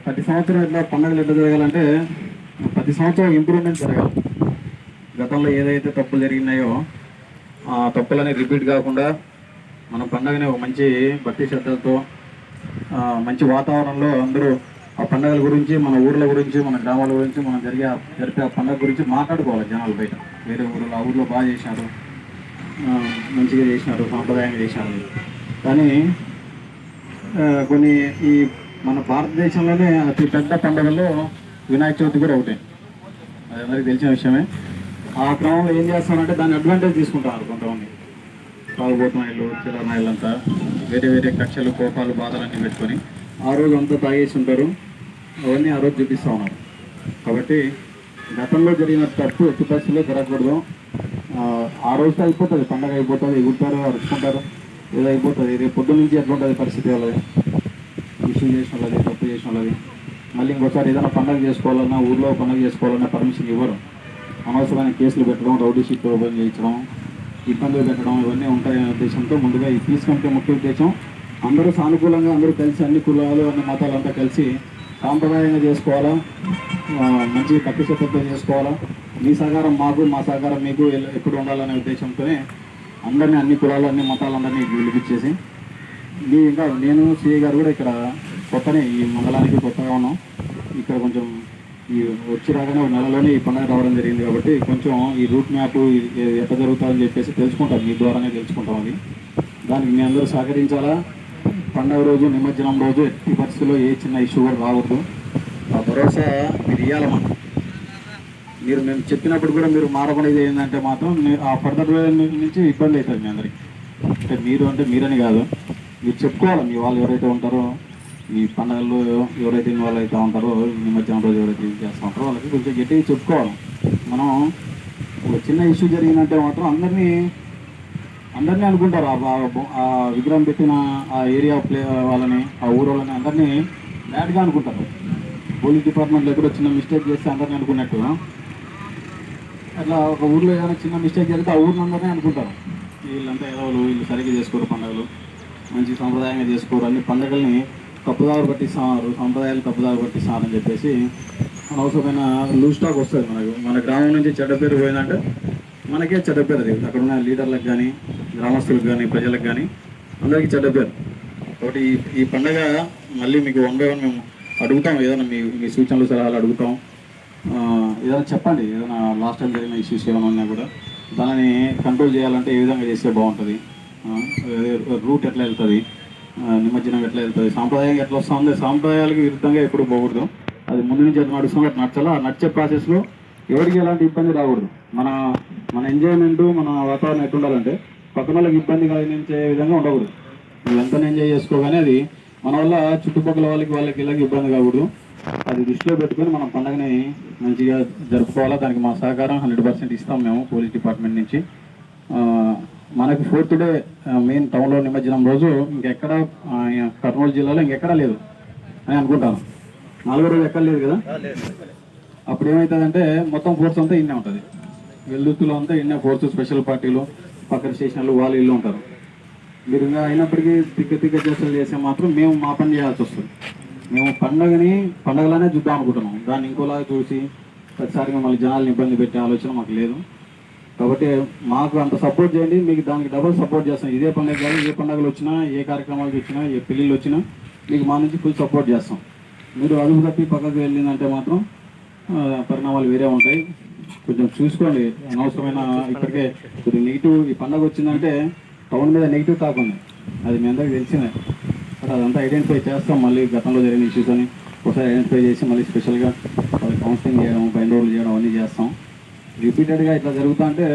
ప్రతి సంవత్సరం ఇట్లా పండుగలు ఎట్లా జరగాలంటే ప్రతి సంవత్సరం ఇంప్రూవ్మెంట్ జరగాలి. గతంలో ఏదైతే తప్పులు జరిగినాయో ఆ తప్పులని రిపీట్ కాకుండా మన పండుగని ఒక మంచి భక్తి శ్రద్ధలతో మంచి వాతావరణంలో అందరూ ఆ పండుగల గురించి, మన ఊర్ల గురించి, మన గ్రామాల గురించి, మనం జరిపే ఆ పండుగ గురించి మాట్లాడుకోవాలి జనాలు బయట. వేరే ఊళ్ళో ఆ ఊర్లో బాగా చేశారు, మంచిగా చేసినారు, సాంప్రదాయంగా చేశారు. కానీ కొన్ని ఈ మన భారతదేశంలోనే అతి పెద్ద పండుగల్లో వినాయక చవితి కూడా ఒకటే, అది అందరికీ తెలిసిన విషయమే. ఆ క్రమంలో ఏం చేస్తారంటే దాన్ని అడ్వాంటేజ్ తీసుకుంటారు కొంతమంది తాగుబోతున్నాయిలు, చిల్లరనాయిలంతా వేరే వేరే కక్షలు, కోపాలు, బాధలన్నీ పెట్టుకొని ఆ రోజు అంతా తాగేసి ఉంటారు. అవన్నీ ఆ రోజు చూపిస్తూ ఉన్నారు. కాబట్టి గతంలో జరిగిన తప్పు ఎట్టి పరిస్థితుల్లో జరగకూడదు. ఆ రోజుతో అయిపోతుంది, పండగ అయిపోతుంది, ఎగురుతారు, అరుచుకుంటారు, ఏదో అయిపోతుంది. రేపు పొద్దు నుంచి ఎట్లా ఉంటుంది పరిస్థితి వాళ్ళది, ఇష్యూ చేసిన వాళ్ళది, తప్పు చేసిన వాళ్ళది. మళ్ళీ ఇంకోసారి ఏదైనా పండగ చేసుకోవాలన్నా, ఊర్లో పండగ చేసుకోవాలన్నా పర్మిషన్ ఇవ్వరు. అనవసరమైన కేసులు పెట్టడం, రౌడీ షీట్ ఓపెన్ చేయించడం, ఇబ్బందులు పెట్టడం ఇవన్నీ ఉంటాయనే ఉద్దేశంతో ముందుగా ఈ పీస్ కమిటీ ముఖ్య ఉద్దేశం అందరూ సానుకూలంగా, అందరూ కలిసి, అన్ని కులాలు, అన్ని మతాలంతా కలిసి సాంప్రదాయంగా చేసుకోవాలా, మంచి భక్తి శ్రద్ధతో చేసుకోవాలా. మీ సహకారం మాకు, మా సహకారం మీకు ఎప్పుడు ఉండాలనే ఉద్దేశంతోనే అందరినీ, అన్ని కులాలు, అన్ని మతాలందరినీ పిలిపించేసి ఇంకా నేను సిఐ గారు కూడా ఇక్కడ కొత్తనే, ఈ మండలానికి కొత్తగా ఉన్నాం. ఇక్కడ కొంచెం ఈ వచ్చి రాగానే ఒక నెలలోనే ఈ పండుగ రావడం జరిగింది. కాబట్టి కొంచెం ఈ రూట్ మ్యాప్ ఎట్లా జరుగుతుందని చెప్పేసి తెలుసుకుంటాం, మీ ద్వారానే తెలుసుకుంటాం. అది దానికి మీ అందరూ సహకరించాలా. పండుగ రోజు, నిమజ్జనం రోజు ఎట్టి పరిస్థితుల్లో ఏ చిన్న ఇష్యూ కూడా రావద్దు. ఆ భరోసా మీరు ఇవ్వాలన్నమాట. మీరు మేము చెప్పినప్పుడు కూడా మీరు మారకుండా ఇది ఏంటంటే మాత్రం ఆ ఫర్దర్ నుంచి ఇబ్బంది అవుతుంది మీ అందరికీ. అంటే మీరు అంటే మీరని కాదు, మీరు చెప్పుకోవాలి. మీ వాళ్ళు ఎవరైతే ఉంటారో, ఈ పండుగల్లో ఎవరైతే ఇన్వాల్వ్ అవుతూ ఉంటారో, నిమజ్జనం రోజు ఎవరైతే చేస్తూ ఉంటారో వాళ్ళకి కొంచెం గట్టిగా చెప్పుకోవాలి. మనం ఒక చిన్న ఇష్యూ జరిగిందంటే మాత్రం అందరినీ అనుకుంటారు. ఆ విగ్రహం పెట్టిన ఆ ఏరియా వాళ్ళని, ఆ ఊరు వాళ్ళని అందరినీ బ్యాడ్గా అనుకుంటారు. పోలీస్ డిపార్ట్మెంట్లో ఎక్కడో చిన్న మిస్టేక్ చేస్తే అందరినీ అనుకున్నట్టు, అట్లా ఒక ఊర్లో ఏదైనా చిన్న మిస్టేక్ జరిగితే ఆ ఊరిని అందరినీ అనుకుంటారు. వీళ్ళంతా ఎదవలు, వీళ్ళు సరిగ్గా చేసుకోరు, పండుగలు మంచి సాంప్రదాయంగా చేసుకోరు, అన్ని పండుగల్ని తప్పుదారు పట్టిస్తున్నారు, సాంప్రదాయాలు తప్పుదారు పట్టిస్తున్నారని చెప్పేసి అనవసరమైన లూజ్ స్టాక్ వస్తుంది మనకు. మన గ్రామం నుంచి చెడ్డ పేరు పోయిందంటే మనకే చెడ్డ పేరు. అది అక్కడ ఉన్న లీడర్లకు కానీ, గ్రామస్తులకు కానీ, ప్రజలకు కానీ అందరికీ చెడ్డ పేరు. కాబట్టి ఈ పండుగ మళ్ళీ మీకు వన్ బై వన్ మేము అడుగుతాం. ఏదైనా మీ సూచనలు, సలహాలు అడుగుతాం. ఏదైనా చెప్పండి, ఏదైనా లాస్ట్ టైం జరిగిన ఇష్యూస్ ఏమైనా ఉన్నా కూడా దానిని కంట్రోల్ చేయాలంటే ఏ విధంగా చేస్తే బాగుంటుంది, రూట్ ఎట్లా వెళ్తుంది, నిమజ్జనం ఎట్లా వెళ్తుంది, సాంప్రదాయం ఎట్లా వస్తుంది. సాంప్రదాయాలకు విరుద్ధంగా ఎప్పుడు పోకూడదు. అది ముందు నుంచి ఎట్లా నడుస్తుందో అట్లా నడచాలా. ఆ నడిచే ప్రాసెస్లో ఎవరికి ఎలాంటి ఇబ్బంది రాకూడదు. మన ఎంజాయ్మెంట్, మన వాతావరణం ఎట్లా ఉండాలంటే పక్కన వాళ్ళకి ఇబ్బంది కలిగించే విధంగా ఉండకూడదు. నువ్వు ఎంత ఎంజాయ్ చేసుకోగానే అది మన వల్ల చుట్టుపక్కల వాళ్ళకి ఇలాగ ఇబ్బంది కాకూడదు. అది దృష్టిలో పెట్టుకొని మనం పండుగని మంచిగా జరుపుకోవాలా. దానికి మా సహకారం 100% ఇస్తాం మేము పోలీస్ డిపార్ట్మెంట్ నుంచి. మనకి 4th డే మెయిన్ టౌన్లో నిమజ్జనం రోజు ఇంకెక్కడ కర్నూలు జిల్లాలో ఇంకెక్కడా లేదు అని అనుకుంటాను. 4వ రోజు ఎక్కడ లేదు కదా. అప్పుడు ఏమవుతుందంటే మొత్తం ఫోర్స్ అంతా ఇన్నే ఉంటుంది. వెల్లుత్తులో అంతా ఇన్నే ఫోర్స్, స్పెషల్ పార్టీలు, పక్కన స్టేషన్లు, వాళ్ళు ఇల్లు ఉంటారు. మీరు ఇంకా అయినప్పటికీ తిక్క చేష్టలు చేస్తే మాత్రం మేము మా పని చేయాల్సి వస్తుంది. మేము పండగలానే చూద్దాం అనుకుంటున్నాం. దాన్ని ఇంకోలాగా చూసి ప్రతిసారిగా మళ్ళీ జనాలను ఇబ్బంది పెట్టే ఆలోచన మాకు లేదు. కాబట్టి మాకు అంత సపోర్ట్ చేయండి, మీకు దానికి డబుల్ సపోర్ట్ చేస్తాం. ఇదే పండుగ కాదు, ఏ పండుగలు వచ్చినా, ఏ కార్యక్రమాలకు వచ్చినా, ఏ పెళ్ళిళ్ళు వచ్చినా మీకు మా నుంచి ఫుల్ సపోర్ట్ చేస్తాం. మీరు అదుపు తప్పి పక్కకు వెళ్ళిందంటే మాత్రం పరిణామాలు వేరే ఉంటాయి. కొంచెం చూసుకోండి. అనవసరమైన ఇప్పటికే కొద్దిగా నెగిటివ్, ఈ పండుగ వచ్చిందంటే టౌన్ మీద నెగిటివ్ టాక్ ఉంది, అది మీ అందరికీ తెలిసిందే. బట్ అదంతా ఐడెంటిఫై చేస్తాం. మళ్ళీ గతంలో జరిగిన ఇష్యూస్ అని ఒకసారి ఐడెంటిఫై చేసి మళ్ళీ స్పెషల్గా కౌన్సిలింగ్ చేయడం, బైండ్ ఓవర్లు చేయడం అవన్నీ చేస్తాం. రిపీటెడ్గా ఇట్లా జరుగుతా అంటే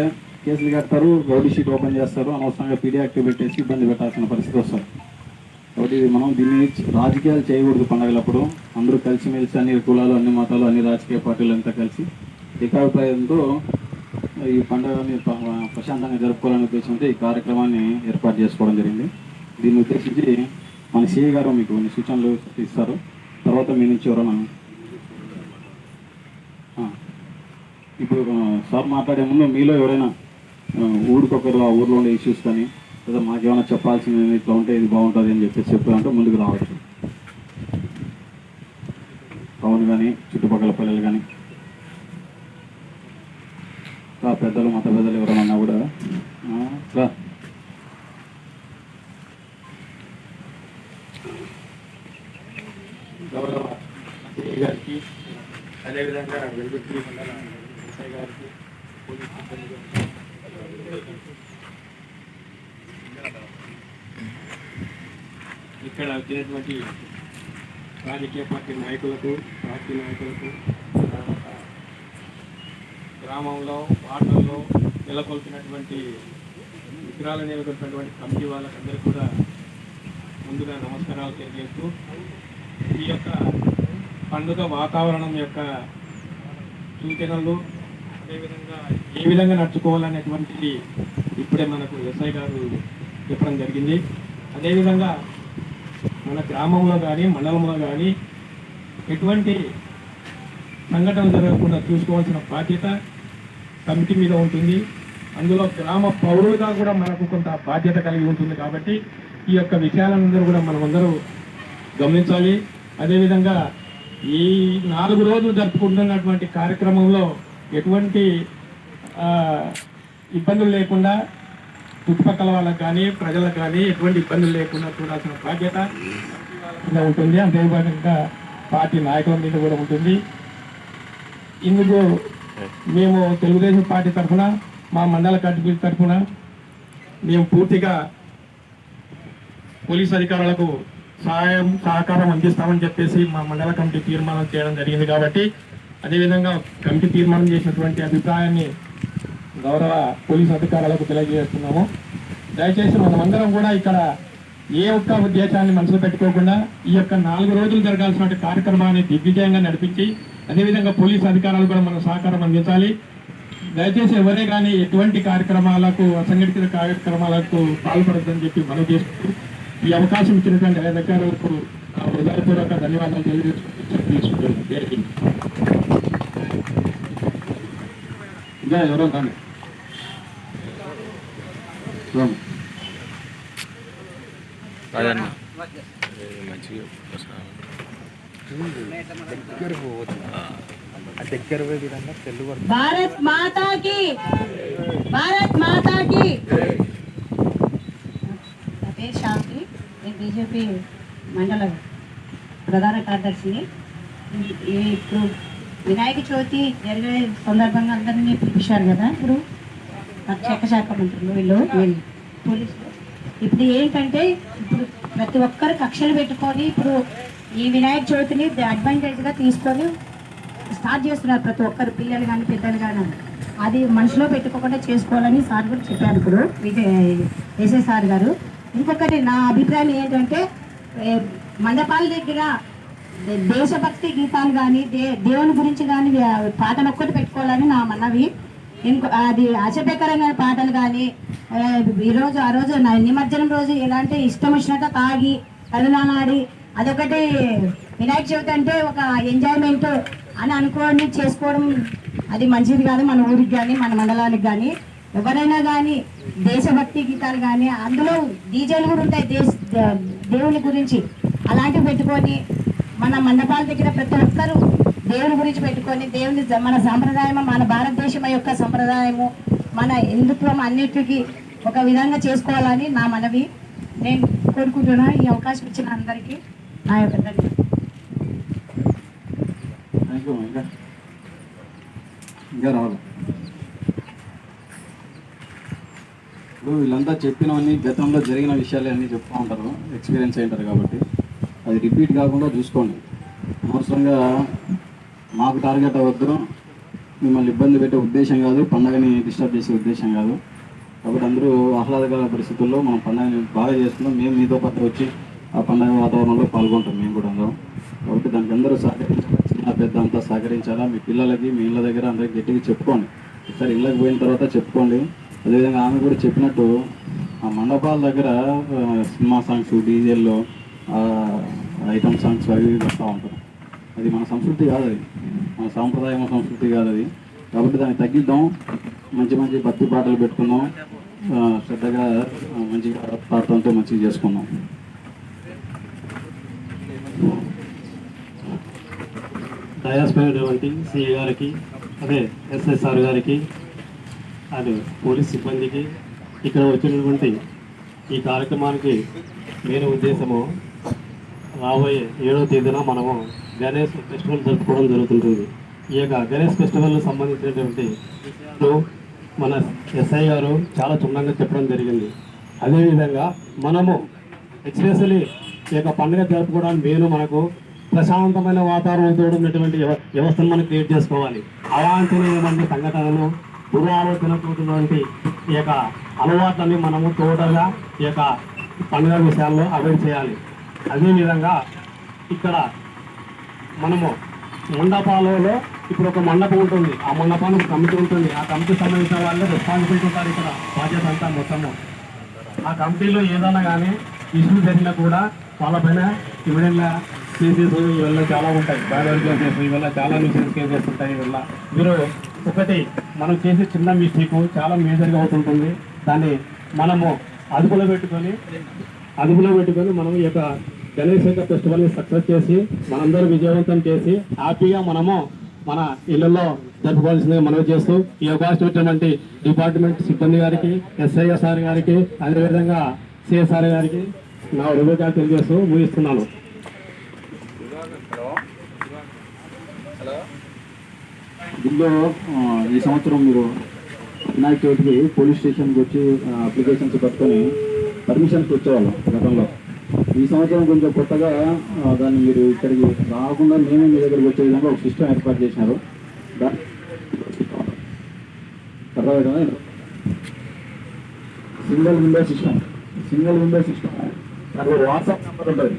కేసులు కడతారు, రౌడీ షీట్ ఓపెన్ చేస్తారు, అనవసరంగా పీడీ యాక్టివ్ పెట్టేసి ఇబ్బంది పెట్టాల్సిన పరిస్థితి వస్తుంది. కాబట్టి మనం దీన్ని రాజకీయాలు చేయకూడదు. పండుగలప్పుడు అందరూ కలిసిమెలిసి, అన్ని కులాలు, అన్ని మతాలు, అన్ని రాజకీయ పార్టీలు అంతా కలిసి ఏకాభిప్రాయంతో ఈ పండుగని ప్రశాంతంగా జరుపుకోవాలనే ఉద్దేశంతో ఈ కార్యక్రమాన్ని ఏర్పాటు చేసుకోవడం జరిగింది. దీన్ని ఉద్దేశించి మన సిఐ గారు మీకు కొన్ని సూచనలు ఇస్తారు. తర్వాత మీ నుంచి ఎవరైనా ఇప్పుడు సార్ మాట్లాడే ముందు మీలో ఎవరైనా ఊరికొకరు ఆ ఊర్లో ఉండే ఇష్యూస్ కానీ లేదా మాకేమైనా చెప్పాల్సింది ఇట్లా ఉంటే ఇది బాగుంటుంది అని చెప్పారంటే ముందుకు రావచ్చు. టౌన్ కానీ చుట్టుపక్కల పల్లెలు కానీ పెద్దలు మత పెద్దలు ఎవరన్నా కూడా గౌరవ గారికి అదేవిధంగా వెలుగుత్రి మండల ఎస్ఐ గారికి పోలీస్ సిబ్బంది ఇక్కడ వచ్చినటువంటి రాజకీయ పార్టీ నాయకులకు గ్రామంలో వార్డుల్లో నెలకొల్పినటువంటి విగ్రహాలు నెలకొల్పినటువంటి కమిటీ వాళ్ళకందరికీ కూడా ముందుగా నమస్కారాలు తెలియజేస్తూ ఈ యొక్క పండుగ వాతావరణం యొక్క సూచనలు అదేవిధంగా ఏ విధంగా నడుచుకోవాలనేటువంటిది ఇప్పుడే మనకు ఎస్ఐ గారు చెప్పడం జరిగింది. అదేవిధంగా మన గ్రామంలో కానీ మండలంలో కానీ ఎటువంటి సంఘటన జరగకుండా చూసుకోవాల్సిన బాధ్యత కమిటీ మీద ఉంటుంది. అందులో గ్రామ పౌరులుగా కూడా మనకు కొంత బాధ్యత కలిగి ఉంటుంది. కాబట్టి ఈ యొక్క విషయాలందరూ కూడా మనమందరూ గమనించాలి. అదేవిధంగా ఈ 4 రోజులు జరుపుకుంటున్నటువంటి కార్యక్రమంలో ఎటువంటి ఇబ్బందులు లేకుండా చుట్టుపక్కల వాళ్ళకి కానీ ప్రజలకు కానీ ఎటువంటి ఇబ్బందులు లేకుండా చూడాల్సిన బాధ్యత ఉంటుంది. అంతేవిధంగా పార్టీ నాయకుల మీద కూడా ఉంటుంది. ఇందుకు మేము తెలుగుదేశం పార్టీ తరఫున మా మండల కమిటీ తరఫున మేము పూర్తిగా పోలీస్ అధికారులకు సహకారం అందిస్తామని చెప్పేసి మా మండల కమిటీ తీర్మానం చేయడం జరిగింది. కాబట్టి అదేవిధంగా కమిటీ తీర్మానం చేసినటువంటి అభిప్రాయాన్ని గౌరవ పోలీస్ అధికారులకు తెలియజేస్తున్నాము. దయచేసి మనమందరం కూడా ఇక్కడ ఏ ఒక్క ఉద్దేశాన్ని మనసులో పెట్టుకోకుండా ఈ యొక్క 4 రోజులు జరగాల్సిన కార్యక్రమాన్ని దిగ్విజయంగా నడిపించి అదేవిధంగా పోలీస్ అధికారులు కూడా మన సహకారం అందించాలి. దయచేసి ఎవరే కానీ ఎటువంటి కార్యక్రమాలకు అసంఘటిత కార్యక్రమాలకు పాల్పడద్దని చెప్పి మనం చేస్తూ ఈ అవకాశం ఇచ్చినటువంటి అధికారులకు హృదయపూర్వక ధన్యవాదాలు తెలియజేసుకుంటున్నాను. ఇంకా ఎవరో కానీ భారత్ మాతాకి భారత్ మాతాకి. నా పేరు శాంతి, నేను బీజేపీ మండల ప్రధాన కార్యదర్శిని. ఇప్పుడు వినాయక చవితి జరిగే సందర్భంగా అందరినీ పిలిపించారు కదా. ఇప్పుడు శాఖ మంత్రులు వీళ్ళు పోలీసులు ఇప్పుడు ఏంటంటే ఇప్పుడు ప్రతి ఒక్కరు కక్షలు పెట్టుకొని ఇప్పుడు ఈ వినాయక చవితిని అడ్వాంటేజ్గా తీసుకొని స్టార్ట్ చేస్తున్నారు. ప్రతి ఒక్కరు పిల్లలు కానీ పెద్దలు కానీ అది మనసులో పెట్టుకోకుండా చేసుకోవాలని సార్ కూడా చెప్పారు ఇప్పుడు ఎస్ఐ సార్ గారు. ఇంకొకటి నా అభిప్రాయం ఏంటంటే మండపాల దగ్గర దేశభక్తి గీతాలు కానీ దేవుని గురించి కానీ పాటలు ఒక్కటి పెట్టుకోవాలని నా మనవి. అది అసభ్యకరమైన పాటలు కానీ ఆ రోజు నిమజ్జనం రోజు ఎలాంటి ఇష్టం వచ్చినట్టు తాగి కదులానాడి అదొకటి వినాయక చవితి అంటే ఒక ఎంజాయ్మెంట్ అని అనుకోని చేసుకోవడం అది మంచిది కాదు. మన ఊరికి కానీ మన మండలానికి కానీ ఎవరైనా కానీ దేశభక్తి గీతాలు కానీ అందులో డీజేలు కూడా ఉంటాయి దేవుని గురించి అలాంటివి పెట్టుకొని మన మండపాల దగ్గర ప్రతి ఒక్కరు దేవుని గురించి పెట్టుకొని దేవుని మన సాంప్రదాయము మన భారతదేశం యొక్క సంప్రదాయము మన హిందుత్వం అన్నిటికీ ఒక విధంగా చేసుకోవాలని నా మనవి. నేను కోరుకుంటున్నా. ఈ అవకాశం ఇచ్చిన అందరికీ నా యొక్క ఇంకా రావాలి. ఇప్పుడు వీళ్ళంతా చెప్పినవన్నీ గతంలో జరిగిన విషయాలు అన్నీ చెప్తూ ఉంటారు, ఎక్స్పీరియన్స్ అయి ఉంటారు. కాబట్టి అది రిపీట్ కాకుండా చూసుకోండి. అనవసరంగా మాకు టార్గెట్ అవ్వద్దు, మిమ్మల్ని ఇబ్బంది పెట్టే ఉద్దేశం కాదు, పండగని డిస్టర్బ్ చేసే ఉద్దేశం కాదు. కాబట్టి అందరూ ఆహ్లాదకర పరిస్థితుల్లో మనం పండుగని బాగా చేసుకున్నాం. మేము మీతో పాటు వచ్చి ఆ పండుగ వాతావరణంలో పాల్గొంటాం మేము కూడా అందరం. కాబట్టి దానికి అందరూ సహకరించాలి, చిన్న పెద్ద అంతా సహకరించాలా. మీ పిల్లలకి మీ ఇళ్ళ దగ్గర అందరికి గట్టిగా చెప్పుకోండి. ఒకసారి ఇళ్ళకి పోయిన తర్వాత చెప్పుకోండి. అదేవిధంగా ఆమె కూడా చెప్పినట్టు ఆ మండపాల దగ్గర సినిమా సాంగ్స్ డీజేల్లో ఐటమ్ సాంగ్స్ అవి వస్తూ ఉంటారు. అది మన సంస్కృతి కాదు, అది మన సాంప్రదాయం సంస్కృతి కాదు అది. కాబట్టి దాన్ని తగ్గిద్దాం, మంచి మంచి భక్తి పాటలు పెట్టుకుందాం, శ్రద్ధగా మంచిగా పాటలతో మంచిగా చేసుకుందాం. ప్రయాసమైనటువంటి సిఐ గారికి, అదే ఎస్ఎస్ఆర్ గారికి, అది పోలీస్ సిబ్బందికి, ఇక్కడ వచ్చినటువంటి ఈ కార్యక్రమానికి మెయిన్ ఉద్దేశము రాబోయే 7వ తేదీన మనము గణేష్ ఫెస్టివల్ జరుపుకోవడం జరుగుతుంటుంది. ఈ యొక్క గణేష్ ఫెస్టివల్ సంబంధించినటువంటి విషయాలు మన ఎస్ఐ గారు చాలా క్షుణ్ణంగా చెప్పడం జరిగింది. అదేవిధంగా మనము ఎక్స్పెషల్లీ ఈ యొక్క పండుగ జరుపుకోవడానికి మెయిన్ మనకు ప్రశాంతమైన వాతావరణంతో ఉన్నటువంటి వ్యవస్థను మనం క్రియేట్ చేసుకోవాలి. అవాంఛనీయమైన సంఘటనలు, పురాలోచనటువంటి ఈ యొక్క అలవాట్లని మనము టోటల్గా ఈ యొక్క పండుగ విషయాల్లో అవాయిడ్ చేయాలి. అదేవిధంగా ఇక్కడ మనము మండపాలలో ఇప్పుడు ఒక మండపం ఉంటుంది, ఆ మండపానికి కమిటీ ఉంటుంది, ఆ కమిటీకి సంబంధించిన వాళ్ళే రెస్పాన్సిబిలిటీ ఉంటారు. ఇక్కడ బాధ్యత అంతా మొత్తము ఆ కమిటీలో ఏదైనా కానీ ఇష్యూ జరిగినా కూడా వాళ్ళపైన ఇమీడియట్గా కేసెస్ ఇవల్ల చాలా ఉంటాయి, బ్యాడ్ కేసెస్ ఇవల్ల చాలా న్యూసెన్స్ కేసెస్ ఉంటాయి. ఇవల్ల మీరు ఒకటి మనం చేసే చిన్న మిస్టేక్ చాలా మేజర్గా అవుతుంటుంది. దాన్ని మనము అదుపులో పెట్టుకొని మనం ఈ యొక్క గణేష్ యొక్క ఫెస్టివల్ని సక్సెస్ చేసి మనందరూ విజయవంతం చేసి హ్యాపీగా మనము మన ఇళ్లలో జరుపుకోవాల్సిందిగా మనవి చేస్తూ ఈ అవకాశం ఇచ్చినటువంటి డిపార్ట్మెంట్ సిబ్బంది గారికి, ఎస్ఐఎస్ఆర్ గారికి, అదేవిధంగా సిఎస్ఆర్ గారికి నా హృదయకాలు తెలియజేస్తూ ముగిస్తున్నాను. దీనిలో ఈ సంవత్సరం మీరు వినాయక చవితికి పోలీస్ స్టేషన్కి వచ్చి అప్లికేషన్స్ పట్టుకొని పర్మిషన్కి వచ్చేవాళ్ళం గతంలో. ఈ సంవత్సరం కొంచెం కొత్తగా దాన్ని మీరు ఇక్కడికి రాకుండా మేమే మీ దగ్గరికి వచ్చే విధంగా ఒక సిస్టమ్ ఏర్పాటు చేసినారు. సింగిల్ విండో సిస్టమ్ దానికి వాట్సాప్ నెంబర్ ఉంటుంది.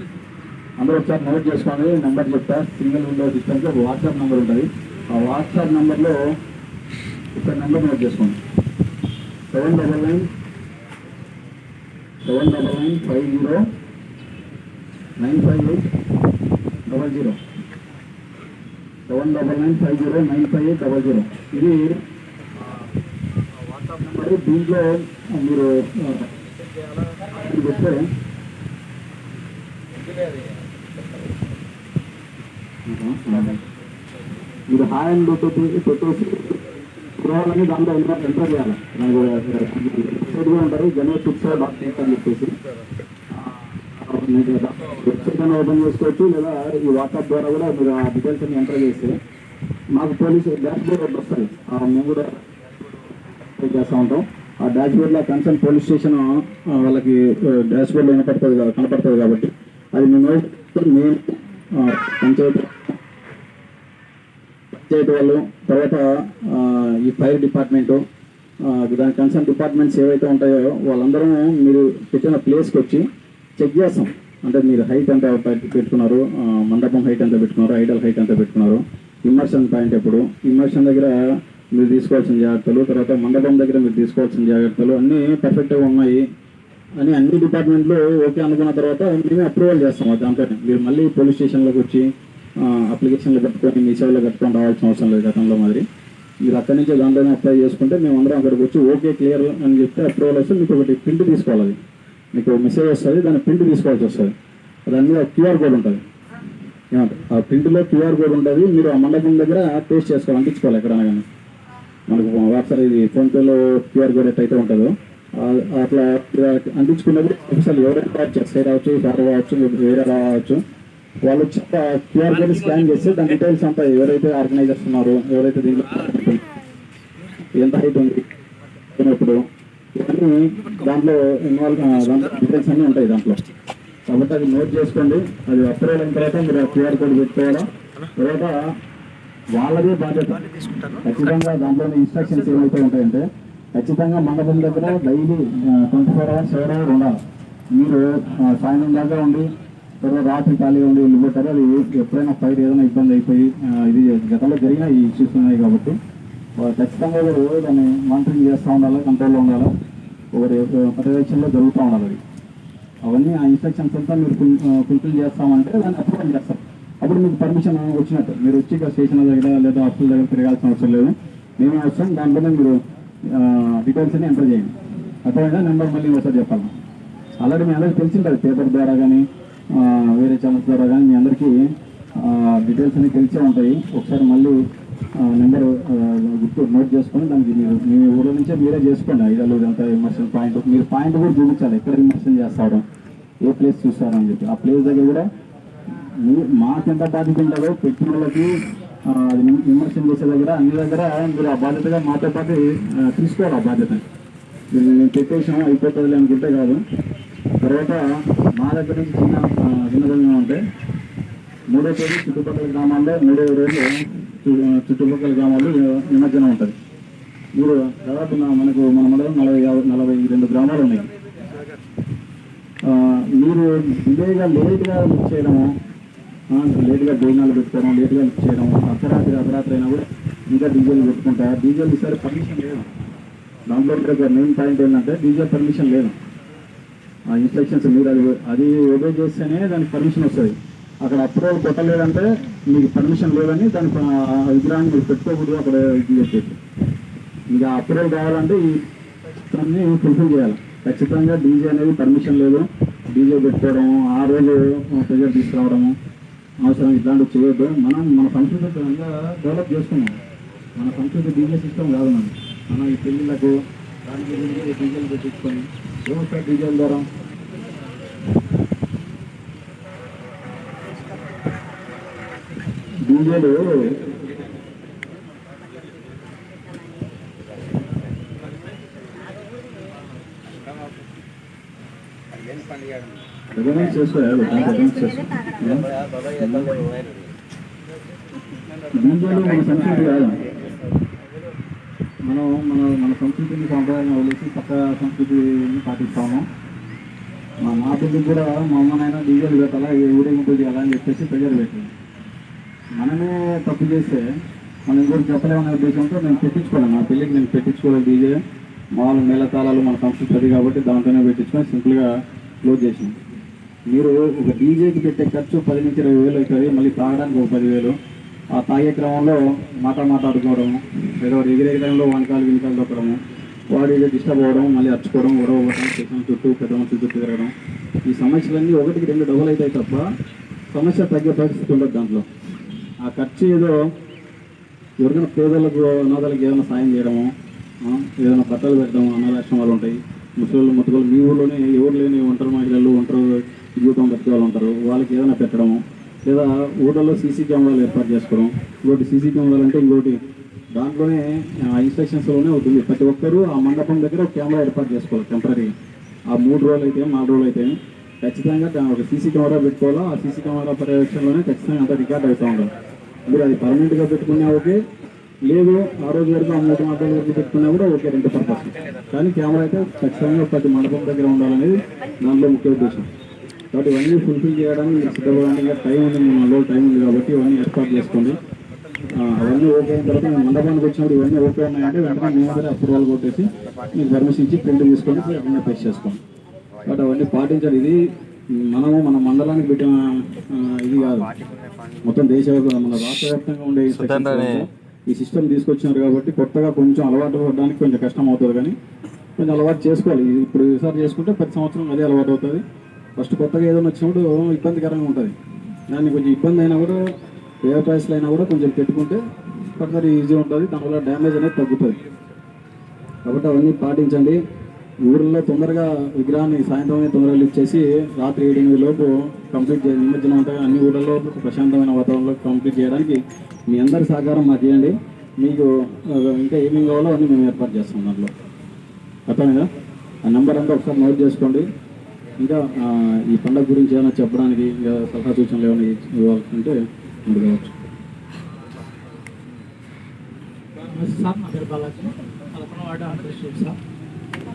అందరూ ఒకసారి నోట్ చేసుకోండి, నెంబర్ చెప్తా. సింగిల్ విండో సిస్టమ్కి ఒక వాట్సాప్ నెంబర్ ఉంటుంది. ఆ వాట్సాప్ నెంబర్లో ఒక నెంబర్ నోట్ చేసుకోండి. 79950 95800 79950 ఇది వాట్సాప్ నెంబర్. దీంట్లో మీరు చెప్తే మీరు హాయ్ అని పెట్టేసి పురాలని దాంట్లో ఎంటర్ చేయాలి. వెబ్సైట్ కూడా ఉంటుంది, గణేష్.in అని చెప్పేసి వెబ్సైట్ అని ఓపెన్ చేసుకోవచ్చు. లేదా ఈ వాట్సాప్ ద్వారా కూడా మీరు ఆ డీటెయిల్స్ అన్ని ఎంటర్ చేస్తే మాకు పోలీసు డాష్ బోర్డ్ వస్తుంది, మేము కూడా చేస్తూ ఉంటాం. ఆ డాష్ బోర్డ్లో కన్సర్న్ పోలీస్ స్టేషన్ వాళ్ళకి డాష్ బోర్డ్లో కనపడుతుంది కాబట్టి అది మేము పంచాయతీ వాళ్ళు, తర్వాత ఈ ఫైర్ డిపార్ట్మెంటు, దాని కన్సర్న్ డిపార్ట్మెంట్స్ ఏవైతే ఉంటాయో వాళ్ళందరూ మీరు పెట్టిన ప్లేస్కి వచ్చి చెక్ చేస్తాం. అంటే మీరు హైట్ ఎంత పెట్టుకున్నారు, మండపం హైట్ ఎంత పెట్టుకున్నారు, ఐడల్ హైట్ ఎంత పెట్టుకున్నారు, ఇమ్మర్షన్ పాయింట్ ఎప్పుడు, ఇమ్మర్షన్ దగ్గర మీరు తీసుకోవాల్సిన జాగ్రత్తలు, తర్వాత మండపం దగ్గర మీరు తీసుకోవాల్సిన జాగ్రత్తలు అన్నీ పర్ఫెక్ట్గా ఉన్నాయి అని అన్ని డిపార్ట్మెంట్లు ఓకే అనుకున్న తర్వాత మేము అప్రూవల్ చేస్తాం. దాంట్లో మీరు మళ్ళీ పోలీస్ స్టేషన్లోకి వచ్చి అప్లికేషన్లు కట్టుకొని మీ సేవలో కట్టుకొని రావాల్సిన అవసరం లేదు. గతంలో మాదిరి మీరు అక్కడి నుంచి దాంట్లోనే అప్లై చేసుకుంటే మేము అందరం అక్కడికి వచ్చి ఓకే క్లియర్ అని చెప్తే అప్రూవల్ వస్తే మీకు ఒకటి ప్రింట్ తీసుకోవాలి. అది మీకు మెసేజ్ వస్తుంది, దాన్ని ప్రింట్ తీసుకోవాల్సి వస్తుంది. దాని మీద క్యూఆర్ కోడ్ ఉంటుంది. ఆ ప్రింట్లో క్యూఆర్ కోడ్ ఉంటుంది. మీరు ఆ మండపం దగ్గర పేస్ట్ చేసుకోవాలి, అంటించుకోవాలి. ఎక్కడైనా కానీ మనకు వాట్సాప్ ఇది ఫోన్పేలో క్యూఆర్ కోడ్ ఎట్లయితే ఉంటుందో అట్లా అంటించుకున్నప్పుడు అసలు ఎవరైనా ఎస్ఐ రావచ్చు, సార్ రావచ్చు, వేరే రావచ్చు, వాళ్ళు క్యూఆర్ కోడ్ స్కాన్ చేస్తే దాని డీటెయిల్స్ అంతా ఎవరైతే ఆర్గనైజర్స్ ఉన్నారో, ఎవరైతే దీంట్లో ఎంత హైట్ ఉంది ఇప్పుడు ఇవన్నీ దాంట్లో దాంట్లో డీటెయిల్స్ అన్నీ ఉంటాయి దాంట్లో. కాబట్టి అది నోట్ చేసుకోండి. అది అప్రూవల్ అయిన తర్వాత మీరు క్యూఆర్ కోడ్ పెట్టుకోవాలా. తర్వాత వాళ్ళదే బాధ్యత. ఖచ్చితంగా దాంట్లోని ఇన్స్ట్రక్షన్స్ ఏమైతే ఉంటాయంటే ఖచ్చితంగా మండపం దగ్గర డైలీ 24 hours 7 hours ఉండాలి. మీరు సాయంత్రం దాకా ఉండి తర్వాత రాత్రి ఖాళీగా ఉండి వెళ్ళిపోతారు. అది ఎప్పుడైనా ఫైర్ ఏదైనా ఇబ్బంది అయిపోయి ఇది గతంలో జరిగిన ఈ ఇష్యూస్ ఉన్నాయి కాబట్టి ఖచ్చితంగా రోజు దాన్ని మానిటరింగ్ చేస్తూ ఉండాలి, కంట్రోల్లో ఉండాలి, ఒకరి పర్యవేక్షణలో జరుగుతూ ఉండాలి. అది అవన్నీ ఆ ఇన్స్ట్రక్షన్స్ అంతా మీరు ఫుల్ఫిల్ చేస్తామంటే దాన్ని అప్రూవల్ చేస్తారు. అప్పుడు మీకు పర్మిషన్ వచ్చినట్టు. మీరు వచ్చి స్టేషన్ దగ్గర లేదా హాస్పిటల్ దగ్గర తిరగాల్సిన అవసరం లేదు. మేమే వస్తాం, దాంట్లోనే మీరు డీటెయిల్స్ అన్ని ఎంటర్ చేయండి. అర్థమైనా నెంబర్ మళ్ళీ ఒకసారి చెప్పాలి. ఆల్రెడీ మీ అందరికీ తెలిసింటుంది, పేపర్ ద్వారా కానీ వేరే ఛానల్స్ ద్వారా కానీ మీ అందరికీ డీటెయిల్స్ అన్ని తెలిసే ఉంటాయి. ఒకసారి మళ్ళీ నెంబర్ గుర్తు నోట్ చేసుకొని దానికి మీరు మీ ఊళ్ళో నుంచే మీరే చేసుకోండి. ఐడియాలో ఇదంతా విమర్శన పాయింట్ మీరు పాయింట్ కూడా చూపించాలి, ఎక్కడ విమర్శన చేస్తాడు, ఏ ప్లేస్ చూస్తారో అని చెప్పి. ఆ ప్లేస్ దగ్గర కూడా మాకెంత బాధ్యత ఉంటుందో పెట్టిన వాళ్ళకి అది విమర్శన చేసే దగ్గర అన్ని దగ్గర మీరు ఆ బాధ్యతగా మాతో పాటు తీసుకోవాలి. ఆ బాధ్యతని మీరు నేను పెట్టేసాం అయిపోతుంది అనుకుంటే కాదు. తర్వాత మా దగ్గర నుంచి చిన్నదంగా ఉంటే 3వ తేదీ చుట్టుపక్కల గ్రామాల్లో 3వ రోజు చుట్టుపక్కల గ్రామాల్లో నిమజ్జనం ఉంటుంది. మీరు దాదాపు మనకు మన మండలం 42 గ్రామాలు ఉన్నాయి. మీరు డిలేగా లేట్గా లిఫ్ట్ చేయడము, లేట్గా భోజనాలు పెట్టుకోవడం, లేట్గా లిఫ్ట్ చేయడం, అర్ధరాత్రి అయినా కూడా ఇంకా డీజేలు పెట్టుకుంటా. డీజేలు ఈసారి పర్మిషన్ లేదు. దాంట్లో మెయిన్ పాయింట్ ఏంటంటే డీజే పర్మిషన్ లేదు. ఆ ఇన్స్ట్రక్షన్స్ మీరు అది ఓబే చేస్తేనే దానికి పర్మిషన్ వస్తుంది. అక్కడ అప్రూవల్ కొట్టలేదంటే మీకు పర్మిషన్ లేదని దానికి విగ్రహాన్ని మీరు పెట్టుకోకూడదు అక్కడ ఇది చెప్పేసి. మీకు ఆ అప్రూవల్ కావాలంటే ఈ దాన్ని ఫుల్ఫిల్ చేయాలి. ఖచ్చితంగా డీజే అనేది పర్మిషన్ లేదు. డీజే పెట్టుకోవడం, ఆ రోజు ప్రెజర్ తీసుకురావడము అవసరం ఇట్లాంటివి చేయొద్దు. మనం మన సంస్కృతి డెవలప్ చేసుకున్నాం. మన సంస్కృతి డీజే సిస్టమ్ కాదు. మనం ఈ పెళ్ళిళ్ళకు దానికి డీజేలు పెట్టించుకొని ఏమొస్తారు డీజేల ద్వారా డీజేలు చేసుకోవాలి. డీజేలు మన సంస్కృతి కాదు. మనం మన సంస్కృతిని సాంప్రదాయం వదిలేసి పక్క సంస్కృతిని పాటిస్తాము. మా పెళ్ళికి కూడా మా అమ్మనైనా డీజేలు పెట్టాలా, ఊరేగింపు చేయాలా అని చెప్పేసి ప్రెజర్ పెట్టింది. మనమే తప్పు చేస్తే మనం ఇంకోటి చెప్పలేమనే ఉద్దేశంతో నేను పెట్టించుకోలేను. నా పెళ్ళికి నేను పెట్టించుకోలేదు డీజే. మామూలు మేళతాళాలు మన సంస్కృతి అది కాబట్టి దాంతోనే పెట్టించుకొని సింపుల్గా క్లోజ్ చేసాం. మీరు ఒక డీజేకి పెట్టే ఖర్చు 10 నుంచి 20 వేలు అవుతుంది. మళ్ళీ తాగడానికి ఒక 10,000. ఆ తాగే క్రమంలో మాట్లాడుకోవడం, ఏదో ఎగిరే టైంలో వినకాలు తొక్కడము, వాడు ఏదో డిస్టర్బ్ అవ్వడం, మళ్ళీ అర్చుకోవడం, గొడవ అవ్వడం, స్టేషన్ చుట్టూ పెద్ద చుట్టూ తిరగడం, ఈ సమస్యలన్నీ 1కి 2 డబుల్ అవుతాయి తప్ప సమస్య తగ్గే పరిస్థితి ఉండదు. దాంట్లో ఆ ఖర్చు ఏదో ఎవరికైనా పేదలకు అనాథాలకు ఏదైనా సాయం చేయడము, ఏదైనా బట్టలు పెట్టడము, అనాథాశ్రమాలు ఉంటాయి, ముసలి ముతుకలు మీ ఊళ్ళోనే ఎవరు లేని ఒంటరి మహిళలు, ఒంటరి జీవితం బతికే వాళ్ళు ఉంటారు, వాళ్ళకి ఏదైనా పెట్టడము, లేదా ఊళ్ళలో సీసీ కెమెరాలు ఏర్పాటు చేసుకోవడం. ఇంకోటి సీసీ కెమెరాలు అంటే ఇంకోటి దాంట్లోనే ఇన్స్ట్రక్షన్స్లోనే అవుతుంది. ప్రతి ఒక్కరూ ఆ మండపం దగ్గర ఒక కెమెరా ఏర్పాటు చేసుకోవాలి టెంపరీ. ఆ 3 రోజులు అయితే 4 రోజులు అయితే ఖచ్చితంగా ఒక సీసీ కెమెరా పెట్టుకోవాలా. ఆ సీసీ కెమెరా పర్యవేక్షణలోనే ఖచ్చితంగా అంతా రికార్డ్ అవుతూ ఉండాలి. మీరు అది పర్మనెంట్గా పెట్టుకున్నా ఓకే, లేదు ఆ రోజు వరకు ఆ 3 మాటల వరకు పెట్టుకున్నా కూడా ఓకే, 2 పర్పస్. కానీ కెమెరా అయితే ఖచ్చితంగా ప్రతి మండపం దగ్గర ఉండాలనేది దాంట్లో ముఖ్య ఉద్దేశం. కాబట్టి ఇవన్నీ ఫుల్ఫిల్ చేయడానికి మీరు సిద్ధపడడానికి టైం ఉంది, 3 నెలలు టైం ఉంది కాబట్టి ఇవన్నీ ఏర్పాటు చేసుకోండి. అవన్నీ ఓకే అయిన తర్వాత మేము మండపానికి వచ్చినప్పుడు ఇవన్నీ ఓకే ఉన్నాయంటే వెంటనే మేము దగ్గర అప్రూవల్ కొట్టేసి మీకు పర్మిషన్ ఇచ్చి ప్రింట్ తీసుకొని వెంటనే పేస్ట్ చేసుకోండి. కాబట్టి అవన్నీ పాటించాలి. ఇది మన మండలానికి పెట్టిన ఇది కాదు, మొత్తం దేశవ్యాప్తంగా మన రాష్ట్ర వ్యాప్తంగా ఉండే ఈ సిస్టమ్ తీసుకొచ్చినారు కాబట్టి కొత్తగా కొంచెం అలవాటు పడడానికి కొంచెం కష్టం అవుతుంది. కానీ కొంచెం అలవాటు చేసుకోవాలి. ఇప్పుడు ఈసారి చేసుకుంటే ప్రతి సంవత్సరం అదే అలవాటు అవుతుంది. ఫస్ట్ కొత్తగా ఏదైనా వచ్చినప్పుడు ఇబ్బందికరంగా ఉంటుంది. దాన్ని కొంచెం ఇబ్బంది అయినా కూడా ఏ ప్రైస్లో అయినా కూడా కొంచెం పెట్టుకుంటే ఫర్దర్ ఈజీ ఉంటుంది. దానివల్ల డ్యామేజ్ అనేది తగ్గుతుంది. కాబట్టి అవన్నీ పాటించండి. ఊళ్ళో తొందరగా విగ్రహాన్ని సాయంత్రం తొందరగా లిఫ్ట్ చేసి రాత్రి 7-8 లోపు కంప్లీట్ చేయాలి. నిమజ్జనం అంతా అన్ని ఊళ్ళలో ప్రశాంతమైన వాతావరణంలో కంప్లీట్ చేయడానికి మీ అందరి సహకారం మాకు చేయండి. మీకు ఇంకా ఏమేమి కావాలో అన్నీ మేము ఏర్పాటు చేస్తాం. దాంట్లో అర్థమైందా? ఆ నెంబర్ అంతా ఒకసారి నోట్ చేసుకోండి. ఇంకా ఈ పండుగ గురించి ఏమైనా చెప్పడానికి ఇంకా సలహా సూచనలు ఏమైనా ఇవ్వాలంటే ముందు కావచ్చు. సార్ నా పేరు బాలాజీ, పదకొండవ వార్డు ఆంధ్రప్రదేశ్ సార్.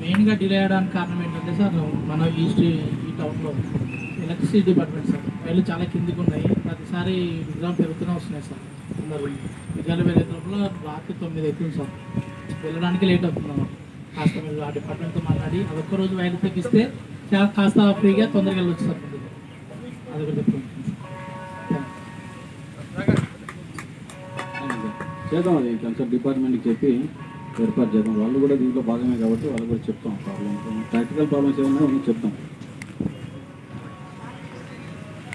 మెయిన్గా డిలే అయ్యడానికి కారణం ఏంటంటే సార్ మన ఈ టౌన్లో ఎలక్ట్రిసిటీ డిపార్ట్మెంట్ సార్ రైలు చాలా కిందికి ఉన్నాయి. ప్రతిసారి విగ్రహం పెరుగుతూనే వస్తున్నాయి సార్. విగ్రహాలు పెరిగే లోపల రాత్రి 9 అవుతుంది సార్. వెళ్ళడానికి లేట్ అవుతున్నాం. కాస్త మీరు ఆ డిపార్ట్మెంట్తో మాట్లాడి అదొక్క రోజు వైర్లు తగ్గిస్తే కాస్త ఫ్రీగా తొందరగా వెళ్ళొచ్చు సార్. అది కూడా చెప్తాను చేద్దాం. అది కన్సల్ట్ డిపార్ట్మెంట్కి చెప్పి ఏర్పాటు చేద్దాం. వాళ్ళు కూడా దీంట్లో భాగమే కాబట్టి వాళ్ళు కూడా చెప్తాం. ప్రాక్టికల్ ప్రాబ్లమ్స్ ఏమన్నా మనం చెప్తాం.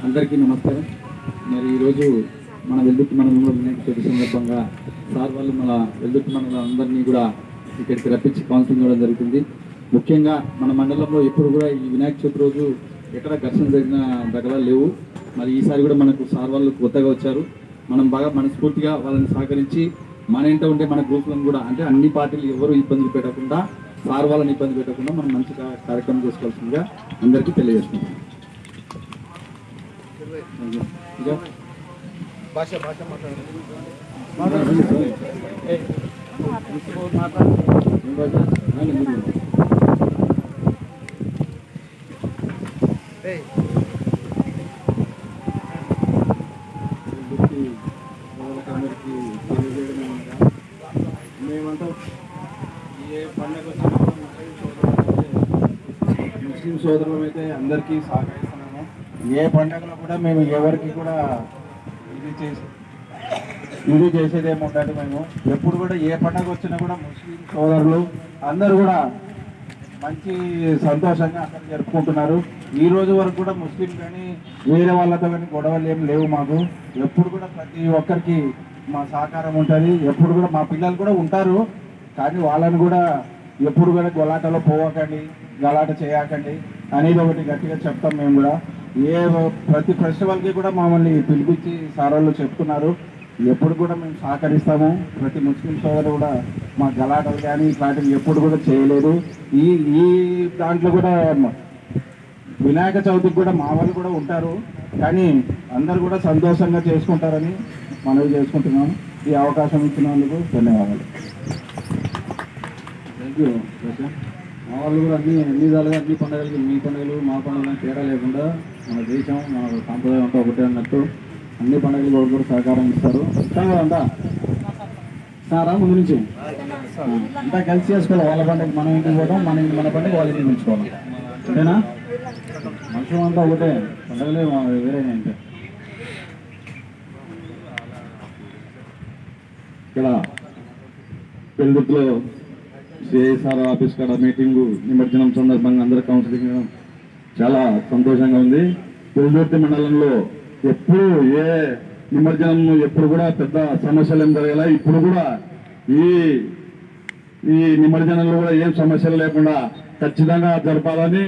అందరికీ నమస్కారం. మరి ఈరోజు మన వెల్దుర్తి మండలంలో వినాయక చవితి సందర్భంగా సార్ వాళ్ళు మన వెల్దుర్తి మండలం అందరినీ కూడా ఇక్కడికి రప్పించి కౌన్సిలింగ్ ఇవ్వడం జరుగుతుంది. ముఖ్యంగా మన మండలంలో ఎప్పుడు కూడా ఈ వినాయక చవితి రోజు ఎక్కడ ఘర్షణ జరిగిన దగ్గర లేవు. మరి ఈసారి కూడా మనకు సార్ వాళ్ళు కొత్తగా వచ్చారు. మనం బాగా మనస్ఫూర్తిగా వాళ్ళని సహకరించి మన ఇంట ఉంటే మన గ్రూప్లను కూడా అంటే అన్ని పార్టీలు ఎవరు ఇబ్బందులు పెట్టకుండా సార్ వాళ్ళని ఇబ్బంది పెట్టకుండా మనం మంచి కార్యక్రమం చేసుకోవాల్సిందిగా అందరికీ తెలియజేస్తున్నాం. మేమంతా ఏ పండుగ ముస్లిం సోదరులు అయితే అందరికీ సహకరిస్తున్నాము. ఏ పండుగలో కూడా మేము ఎవరికి కూడా ఇది చేసేది ఏముంటుంది. మేము ఎప్పుడు కూడా ఏ పండుగ వచ్చినా కూడా ముస్లిం సోదరులు అందరూ కూడా మంచి సంతోషంగా అక్కడ జరుపుకుంటున్నారు. ఈ రోజు వరకు కూడా ముస్లిం కానీ వేరే వాళ్ళతో కానీ గొడవలు ఏం లేవు. మాకు ఎప్పుడు కూడా ప్రతి ఒక్కరికి మా సహకారం ఉంటుంది. ఎప్పుడు కూడా మా పిల్లలు కూడా ఉంటారు, కానీ వాళ్ళని కూడా ఎప్పుడు కూడా గలాటలో పోవకండి, గలాట చేయకండి అనేది ఒకటి గట్టిగా చెప్తాం. మేము కూడా ప్రతి ఫెస్టివల్కి కూడా మమ్మల్ని పిలిపించి సార్ వాళ్ళు చెప్తున్నారు. ఎప్పుడు కూడా మేము సహకరిస్తాము. ప్రతి ముస్లిం సోదరు కూడా మా గలాటలు కానీ ఇట్లాంటివి ఎప్పుడు కూడా చేయలేదు. ఈ దాంట్లో కూడా వినాయక చవితికి కూడా మా వాళ్ళు కూడా ఉంటారు, కానీ అందరు కూడా సంతోషంగా చేసుకుంటారని మనవి చేసుకుంటున్నాము. ఈ అవకాశం ఇచ్చినందుకు ధన్యవాదాలు. Thank you. మా వాళ్ళు కూడా అన్ని విధాలుగా అన్ని పండుగలకి మీ పండుగలు మా పండుగలు తేడా లేకుండా మన దేశం మన సాంప్రదాయం అంతా ఒకటే అన్నట్టు అన్ని పండుగలు కూడా సహకారం ఇస్తారు. ఇస్తాం కదంతా సారా ముందు నుంచి అంతా కలిసి చేసుకోవాలి. వాళ్ళ పండుగ మనం ఇంటికి పోవడం, మన పండుగ వాళ్ళ ఇంటికి ఉంచుకోవాలి. అంతేనా? మనుషులు అంతా ఒకటే, పండుగలే వేరే. అంటే ఇక్కడ పెళ్ళిలో సిఐసార్ ఆఫీస్ కాడ మీటింగు నిమజ్జనం సందర్భంగా అందరూ కౌన్సిలింగ్ చాలా సంతోషంగా ఉంది. పెళ్ళుర్తి మండలంలో ఎప్పుడు ఏ నిమజ్జనం ఎప్పుడు కూడా పెద్ద సమస్యలు ఏం జరగాల. ఇప్పుడు కూడా ఈ నిమజ్జనంలో కూడా ఏం సమస్యలు లేకుండా ఖచ్చితంగా జరపాలని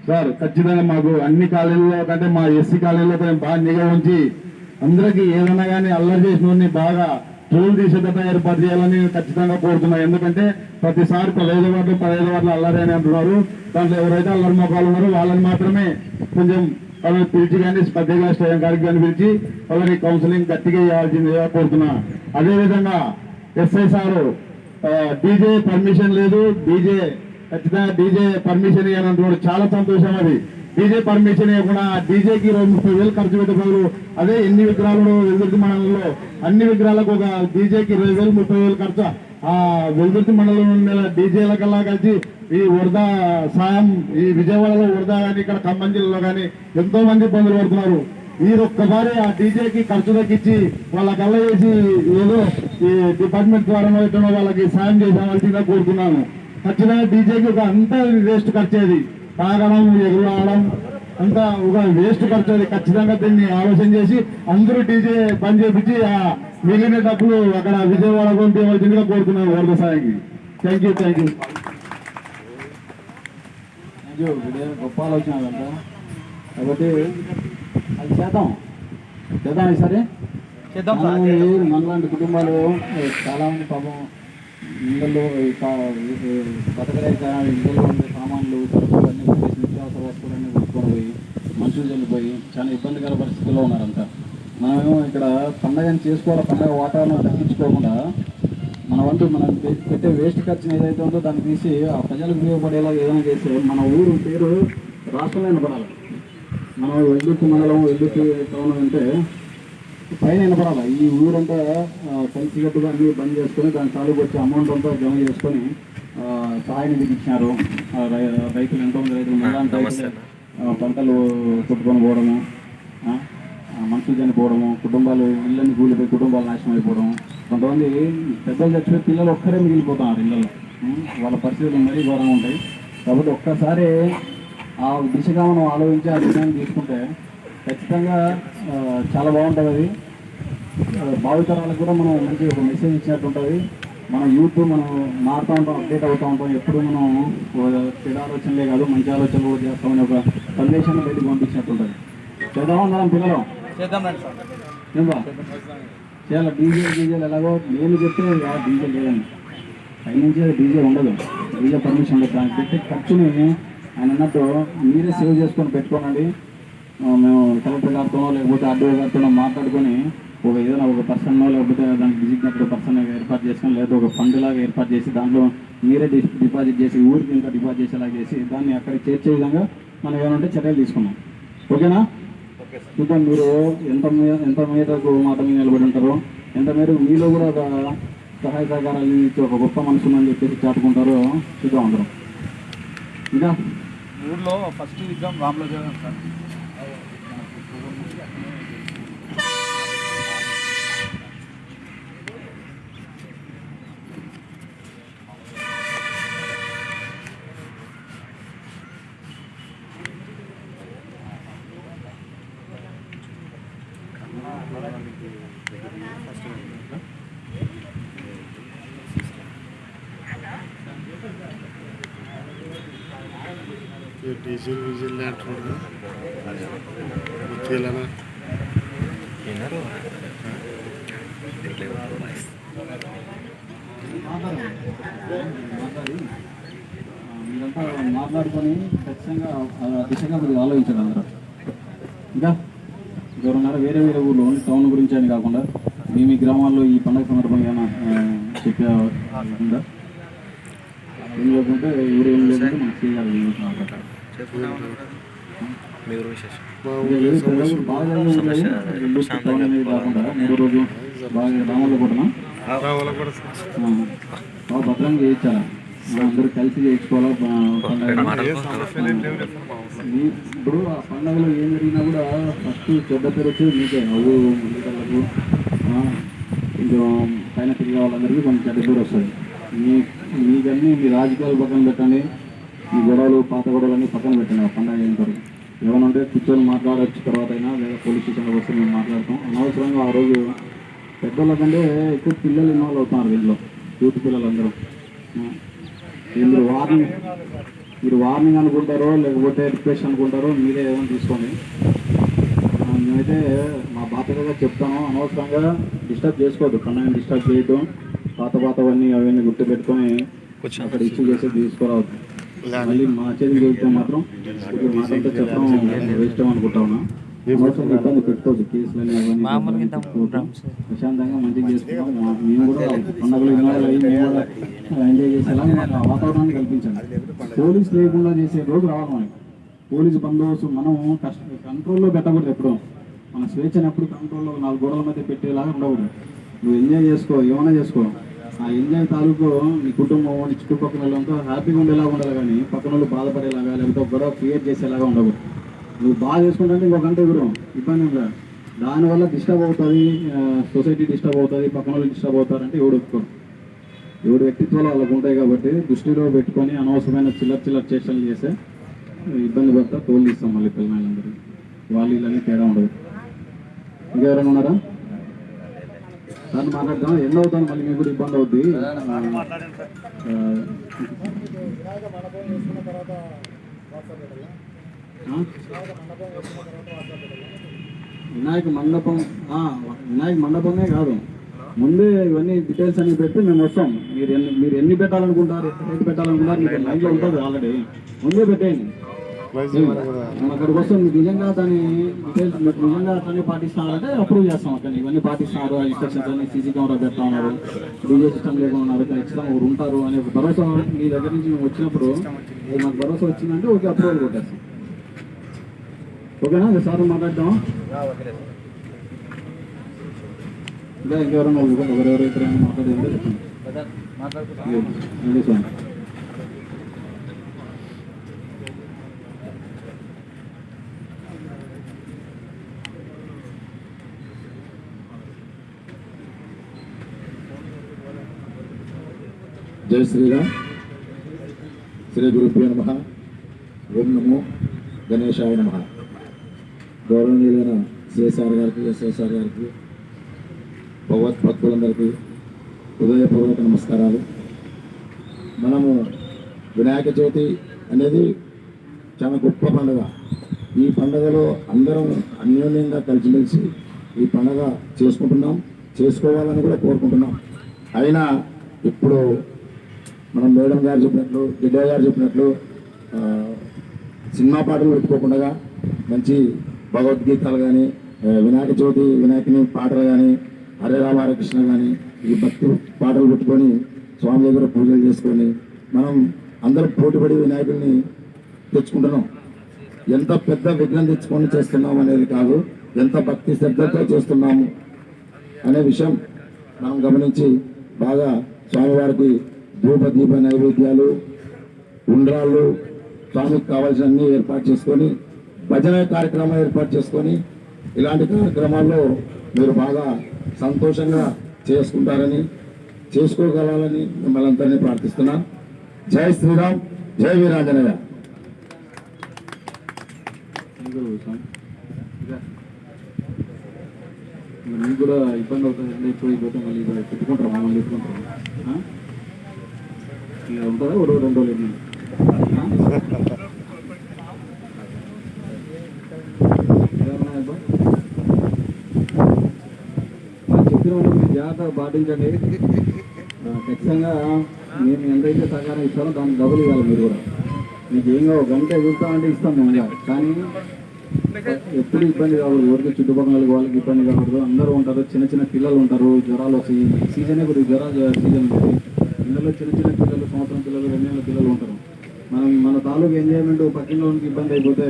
సార్ ఖచ్చితంగా మాకు అన్ని కాలేజీలో కంటే మా ఎస్సీ కాలేజీలో బాగా నిఘా ఉంచి అందరికీ ఏదైనా కానీ అల్లరి చేసిన బాగా టోల్ తీసేటట్టు ఏర్పాటు చేయాలని ఖచ్చితంగా కోరుతున్నాను. ఎందుకంటే ప్రతిసారి 15 వార్లు అల్లరి అని అంటున్నారు. దాంట్లో ఎవరైతే అల్లరి మొక్కలు ఉన్నారో వాళ్ళని మాత్రమే కొంచెం వాళ్ళని పిలిచి కానీ ప్రత్యేక స్టేషన్ కాడికి కానీ పిలిచి వాళ్ళని కౌన్సిలింగ్ గట్టిగా ఇవ్వాల్సిందిగా కోరుతున్నా. అదేవిధంగా ఎస్ఐ సారు డీజే పర్మిషన్ లేదు, ఖచ్చితంగా డీజే పర్మిషన్ ఇవ్వాలని అంటున్నాడు. చాలా సంతోషం. అది డీజే పర్మిషన్ ఇవ్వకుండా డీజేకి 30,000 ఖర్చు పెట్టే బదులు అదే ఎన్ని విగ్రహాలు వెల్దుర్తి మండలంలో అన్ని విగ్రహాలకు ఒక డీజేకి 20,000 30,000 ఖర్చు ఆ వెల్దుర్తి మండలంలో ఉన్న డీజేల కల్లా కలిసి ఈ వరద సాయం ఈ విజయవాడలో వరద కానీ ఇక్కడ ఖమ్మం జిల్లాలో కానీ ఎంతో మంది ఇబ్బందులు పడుతున్నారు. మీరు ఒక్కసారి ఆ డీజేకి ఖర్చు తగ్గించి వాళ్ళకల్లా చేసి ఏదో ఈ డిపార్ట్మెంట్ ద్వారా వాళ్ళకి సాయం చేసేవాల్సిందిగా కోరుతున్నాను. ఖచ్చితంగా డీజేకి ఒక అంతా వేస్ట్ ఖర్చేది, తాగడం ఎగురాడడం అంతా ఒక వేస్ట్ ఖర్చు. అది ఖచ్చితంగా దీన్ని ఆలోచన చేసి అందరూ డీజే బంద్ చేపించి ఆ మిగిలిన డబ్బులు అక్కడ విజయవాడ పంపించవలసిందిగా కోరుతున్నాను వరద సాయంకి. Thank you. గొప్ప ఆలోచన కదా. కాబట్టి అది చేద్దాం ఈసారి. మనలాంటి కుటుంబాలు చాలా మంది పాపం ఇళ్ళల్లో బతకలేక ఇళ్ళలో ఉండే సామాన్లు సరుకులు అన్నీ కొట్టేసి నిత్యావసర వస్తువులన్నీ కొట్టుకొని పోయి మనుషులు చనిపోయి చాలా ఇబ్బందికర పరిస్థితుల్లో ఉన్నారంతా. మనమేమో ఇక్కడ పండగని చేసుకోవాలి, పండగ వాతావరణం తగ్గించుకోకుండా మన వంతు మనం పెట్టే వేస్ట్ ఖర్చుని ఏదైతే ఉందో దాన్ని తీసి ఆ ప్రజలకు ఉపయోగపడేలా ఏదైనా చేస్తే మన ఊరు పేరు రాష్ట్రంలో వినపడాలి. మనం వెల్దుర్తి మండలం వెల్దుర్తి టౌన్ అంటే పైన వినపడాలి. ఈ ఊరంతా కలిసికట్టుగా అన్ని బంద్ చేసుకొని దాని తాలూకు వచ్చే అమౌంట్ అంతా జమ చేసుకొని సహాయం ఇచ్చినారు. రైతులు ఎంతోమంది రైతులు మళ్ళీ పంటలు కొట్టుకొని పోవడము, మనుషులు చనిపోవడము, కుటుంబాలు ఇళ్ళని కూలిపోయి కుటుంబాలు నాశనం అయిపోవడం, కొంతమంది పెద్దలు చచ్చిపోయి పిల్లలు ఒక్కరే మిగిలిపోతున్నారు ఇళ్ళల్లో. వాళ్ళ పరిస్థితులు మరీ ఘోరంగా ఉంటాయి. కాబట్టి ఒక్కసారి ఆ దిశగా మనం ఆలోచించి ఆ నిర్ణయం తీసుకుంటే ఖచ్చితంగా చాలా బాగుంటుంది. అది భావితరాలకు కూడా మనం మంచి ఒక మెసేజ్ ఇచ్చినట్టు ఉంటుంది. మన యూత్ మనం మారుతూ ఉంటాం, అప్డేట్ అవుతూ ఉంటాం. ఎప్పుడు మనం చెడు ఆలోచనలే కాదు మంచి ఆలోచనలు కూడా చేస్తామని ఒక సందేశాన్ని బయటకు పంపించినట్టు ఉంటుంది. చేద్దామా మనం పిల్లలు ఏమా చేయాలి. డీజేలు ఎలాగో నేను చెప్తే డీజే లేదండి, పైనుంచి డీజే ఉండదు, డీజే పర్మిషన్ ఉండదు. దానికి పెట్టే ఖర్చుని ఆయన అన్నట్టు మీరే సేవ్ చేసుకొని పెట్టుకోనండి. మేము కలెక్టర్ గారితో లేకపోతే ఆర్డీఓ గారితో మాట్లాడుకొని ఒక ఏదైనా ఒక పర్సన్ లేకపోతే దానికి డిజిగ్నేటెడ్ పర్సన్ ఏర్పాటు చేసుకొని లేదా ఒక ఫండ్ లాగా ఏర్పాటు చేసి దాంట్లో మీరే డిపాజిట్ చేసి ఊరికి ఇంకా డిపాజిట్ చేసేలాగా చేసి దాన్ని అక్కడికి చేర్చే విధంగా మనం ఏమంటే చర్యలు తీసుకున్నాం. ఓకేనా? చూద్దాం మీరు ఎంత మేరకు మాట మీద నిలబడి ఉంటారో, ఎంత మేరకు మీలో కూడా ఒక సహాయ సహకారాలు ఇచ్చి ఒక గొప్ప మనసు ఉందని చెప్పేసి చాటుకుంటారో చూద్దాం అందరం. ఇంకా ఊర్లో ఫస్ట్ విగ్రహం రాములో చేద్దాం సార్. డీజిల్ విజిల్ లేకుండా తీయాలనా మీరంతా మాట్లాడుకొని ఖచ్చితంగా దిశగా కొద్దిగా ఆలోచించారు అందరూ. ఇంకా ఎవరున్నారా వేరే వేరే ఊళ్ళో టౌన్ గురించి అని కాకుండా మీ గ్రామాల్లో ఈ పండుగ సందర్భంగా చెప్పే ఉందా? ఏం లేకుంటే ఊరు ఏం లేకుంటే మనకు చేయాలి. బాగా టౌన్ అనేది కాకుండా 3 రోజులు బాగా గ్రామాల్లో కూడా బాగా భద్రంగా చేయించాలా, అందరూ కలిసి చేయించుకోవాలా పండుగ. ఇప్పుడు ఆ పండుగలో ఏం జరిగినా కూడా ఫస్ట్ చెడ్డ పేరు వచ్చేది మీకే, అవు ముందుకళ్ళకు కొంచెం పైన తిరిగే వాళ్ళందరికీ కొంచెం చెడ్డ పేరు వస్తుంది. మీకన్నీ మీ రాజకీయాలు పక్కన పెట్టండి, మీ గొడవలు పాత గొడవలన్నీ పక్కన పెట్టండి. ఆ పండుగ అయిన తర్వాత ఏమైనా ఉంటే కూర్చొని మాట్లాడవచ్చు తర్వాత అయినా, లేదా పోలీస్ స్టేషన్లో వస్తే మేము మాట్లాడతాం. అనవసరంగా ఆ రోజు పెద్దోళ్ళ కంటే ఎక్కువ పిల్లలు ఇన్వాల్వ్ అవుతున్నారు దీంట్లో, యూత్ పిల్లలందరూ. మీరు వార్నింగ్ అనుకుంటారో లేకపోతే రిక్వెస్ట్ అనుకుంటారో మీరే ఏమైనా తీసుకోండి. మేమైతే మా బాధ్యతగా చెప్తాను, అనవసరంగా డిస్టర్బ్ చేసుకోవద్దు, పండుగని డిస్టర్బ్ చేయొద్దు. పాతవన్నీ అవన్నీ గుర్తు పెట్టుకొని అక్కడ ఇష్యూ చేసి తీసుకురావద్దు. మళ్ళీ మా చేతికి వెళ్తే మాత్రం మాటంతా చెప్పడం వేస్ట్ అనుకుంటా ఉన్నా. అనవసరంగా ఇబ్బంది పెట్టుకోవద్దు, కేసులని అవన్నీ ప్రశాంతంగా మంచిగా చేసుకుంటాం. మేము కూడా పండుగలు ఇన్వాల్వ్ అయ్యి మేము కూడా ఎంజాయ్ చేసేలా వాతావరణాన్ని కల్పించండి. పోలీసు లేకుండా చేసే రోజు రావాలి మనకి. పోలీసు బందోబస్తు మనం కంట్రోల్లో పెట్టకూడదు. ఎప్పుడు మన స్వేచ్ఛను ఎప్పుడు కంట్రోల్లో 4 గోడల మధ్య పెట్టేలాగా ఉండకూడదు. నువ్వు ఎంజాయ్ చేసుకో, ఏమైనా చేసుకో. ఆ ఎంజాయ్ తాలూకు నీ కుటుంబం నీ చుట్టుపక్కల వాళ్ళంతా హ్యాపీగా ఉండేలాగా ఉండాలి, కానీ పక్కన వాళ్ళు బాధపడేలాగా లేకపోతే గొడవ క్రియేట్ చేసేలాగా ఉండకూడదు. నువ్వు బాగా చేసుకుంటే ఇంకో గంట ఎగురు ఇబ్బంది ఉండదు. దానివల్ల డిస్టర్బ్ అవుతుంది, సొసైటీ డిస్టర్బ్ అవుతుంది, పక్కన వాళ్ళు డిస్టర్బ్ అవుతారంటే ఎవడు వ్యక్తిత్వాలు వాళ్ళకు ఉంటాయి. కాబట్టి దృష్టిలో పెట్టుకొని అనవసరమైన చిల్లర చేష్టలు చేస్తే ఇబ్బంది పడతా తోలు తీస్తాం మళ్ళీ పిల్లలందరికీ. వాళ్ళు ఇళ్ళని తేడా ఉండదు. ఇంకెవరైనా ఉన్నారా? దాన్ని మాట్లాడతాం. ఎన్నో అవుతాను మళ్ళీ మీకు కూడా ఇబ్బంది అవుద్ది. వినాయక మండపమే కాదు, ముందే ఇవన్నీ డీటెయిల్స్ అన్ని పెడితే మేము వస్తాం. మీరు ఎన్ని పెట్టాలనుకుంటారు, ఎన్ని పెట్టాలనుకుంటారు మీకు లైన్లో ఉంటుంది ఆల్రెడీ, ముందే పెట్టేయండి. మనం అక్కడికి వస్తాం. మీకు నిజంగా దాని డీటెయిల్స్ నిజంగా అట్లనే పాటిస్తున్నారంటే అప్రూవ్ చేస్తాం. అక్కడ ఇవన్నీ పాటిస్తున్నారు, ఇన్స్ట్రక్షన్స్ అన్ని సీసీ కెమెరా పెడతా ఉన్నారు, డీజే సిస్టమ్ లేకుండా ఉన్నారు, ఖచ్చితంగా ఒకరు ఉంటారు అనే ఒక భరోసా మీ దగ్గర నుంచి మేము వచ్చినప్పుడు మాకు భరోసా వచ్చిందంటే ఓకే అప్రూవల్ కొట్టేస్తాం. ఓకేనా? సార్ మాట్లాడదాం. ఇంకా ఇంకెవరైనా ఎవరెవరైతే మాట్లాడేది చెప్పండి. సార్ జై శ్రీరామ్. శ్రీ గురుభ్యో నమః. ఓం నమో గణేశాయ నమః. గౌరవనీయులైన సిఎస్ఆర్ గారికి, ఎస్ఎస్ఆర్ గారికి, భగవద్భక్తులందరికీ హృదయపూర్వక నమస్కారాలు. మనము వినాయక చవితి అనేది చాలా గొప్ప పండుగ. ఈ పండుగలో అందరం అన్యోన్యంగా కలిసిమెలిసి ఈ పండుగ చేసుకుంటున్నాం, చేసుకోవాలని కూడా కోరుకుంటున్నాం. అయినా ఇప్పుడు మనం మేడం గారు చెప్పినట్లు, గిడ్డ గారు చెప్పినట్లు సినిమా పాటలు పెట్టుకోకుండా మంచి భగవద్గీతలు కానీ, వినాయక చవితి వినాయకుని పాటలు కానీ, హరే రామ హరే కృష్ణ కానీ, ఈ భక్తి పాటలు పెట్టుకొని స్వామి దగ్గర పూజలు చేసుకొని మనం అందరం పోటీపడి వినాయకుడిని తెచ్చుకుంటున్నాం. ఎంత పెద్ద విఘ్నం తెచ్చుకొని చేస్తున్నాం అనేది కాదు, ఎంత భక్తి శ్రద్ధతో చేస్తున్నాము అనే విషయం మనం గమనించి బాగా స్వామివారికి ధూప దీప నైవేద్యాలు, ఉండ్రాళ్ళు, స్వామికి కావాల్సినవన్నీ ఏర్పాటు చేసుకొని భజన కార్యక్రమం ఏర్పాటు చేసుకొని ఇలాంటి కార్యక్రమాల్లో మీరు బాగా సంతోషంగా చేసుకుంటారని, చేసుకోగలాలని మిమ్మల్ని అందరినీ ప్రార్థిస్తున్నాను. జై శ్రీరామ్, జై వీరాంజనేయ. మీకు కూడా ఇబ్బంది అవుతుంది, ఇప్పుడు పోతే మళ్ళీ పెట్టుకుంటారు, మమ్మల్ని పెట్టుకుంటారు. ఇక ఉంటుందా ఒక 2 రోజులు చెప్పిన మీరు జాగ్రత్తగా పాటించండి. ఖచ్చితంగా మేము ఎంతైతే సహకారం ఇస్తారో దానికి డబ్బులు ఇవ్వాలి. మీరు కూడా మీకు ఏం కావు, గంట చూస్తామంటే ఇస్తాం మేము, కానీ ఎప్పుడు ఇబ్బంది కావద్దు. ఊరికి చుట్టుపక్కల వాళ్ళకి ఇబ్బంది కావద్దు. అందరూ ఉంటారు, చిన్న చిన్న పిల్లలు ఉంటారు, జ్వరాలు వస్తాయి. సీజనే కూడా జ్వరాల సీజన్ ఉంటుంది. పిల్లలు చిన్న చిన్న పిల్లలు, సంవత్సరం పిల్లలు, 2 నెలల పిల్లలు ఉంటారు. మన తాలూకు ఎంజాయ్మెంట్ పక్కింటి ఇబ్బంది అయిపోతే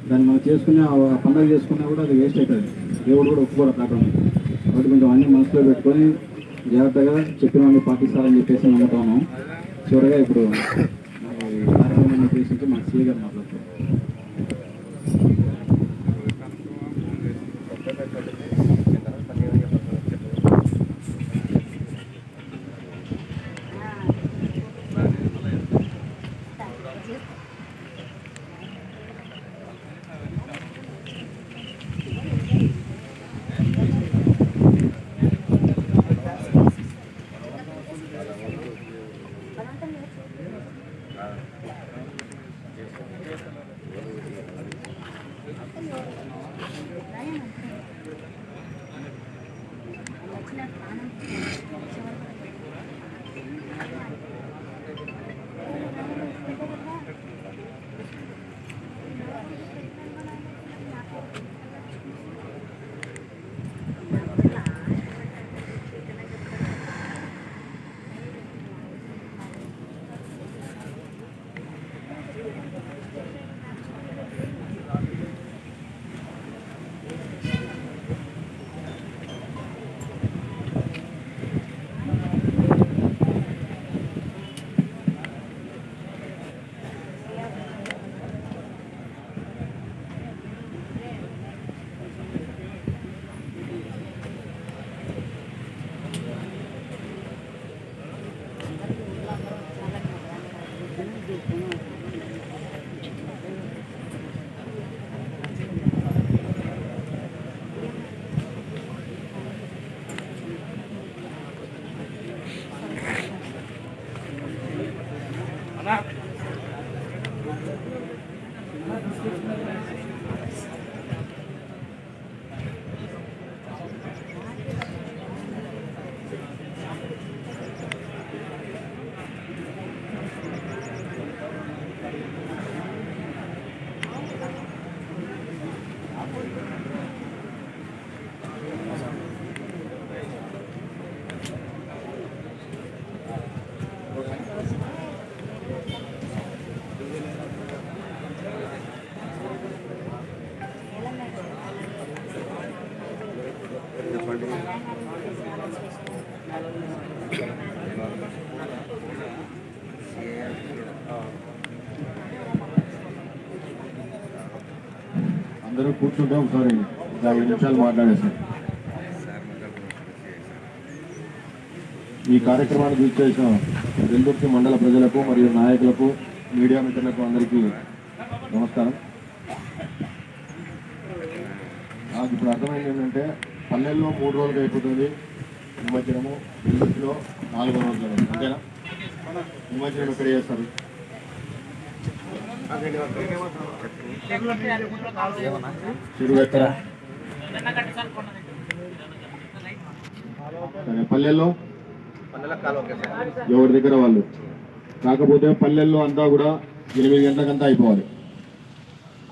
దాన్ని మనం చేసుకునే పండుగ చేసుకున్నా కూడా అది వేస్ట్ అవుతుంది. దేవుడు కూడా ఒప్పుకోవడం కాకుండా. కాబట్టి కొంచెం అన్ని మనసులో పెట్టుకొని జాగ్రత్తగా చెప్పినవన్నీ పాటిస్తారని చెప్పేసి నమ్ముతాను. చివరిగా ఇప్పుడు కార్యక్రమాన్ని ఉద్దేశించి మన సీఏ గారు మాట్లాడుతారు. అందరూ కూర్చుంటే ఒకసారి 5 నిమిషాలు మాట్లాడేసారు. ఈ కార్యక్రమానికి విచ్చేసిన వెల్దుర్తి మండల ప్రజలకు మరియు నాయకులకు, మీడియా మిత్రులకు అందరికీ నమస్కారం. నాకు ఇప్పుడు అర్థమైంది ఏంటంటే, పల్లెల్లో 3 రోజులకి అయిపోతుంది, నిమజ్జనము ఇంట్లో 4 రోజులు అంతేనా? నిమజ్జనం ఎక్కడ చేస్తారు? చెరువు ఎక్కడ? సరే, పల్లెల్లో ఎవరి దగ్గర వాళ్ళు. కాకపోతే పల్లెల్లో అంతా కూడా 8 గంటలకంతా అయిపోవాలి.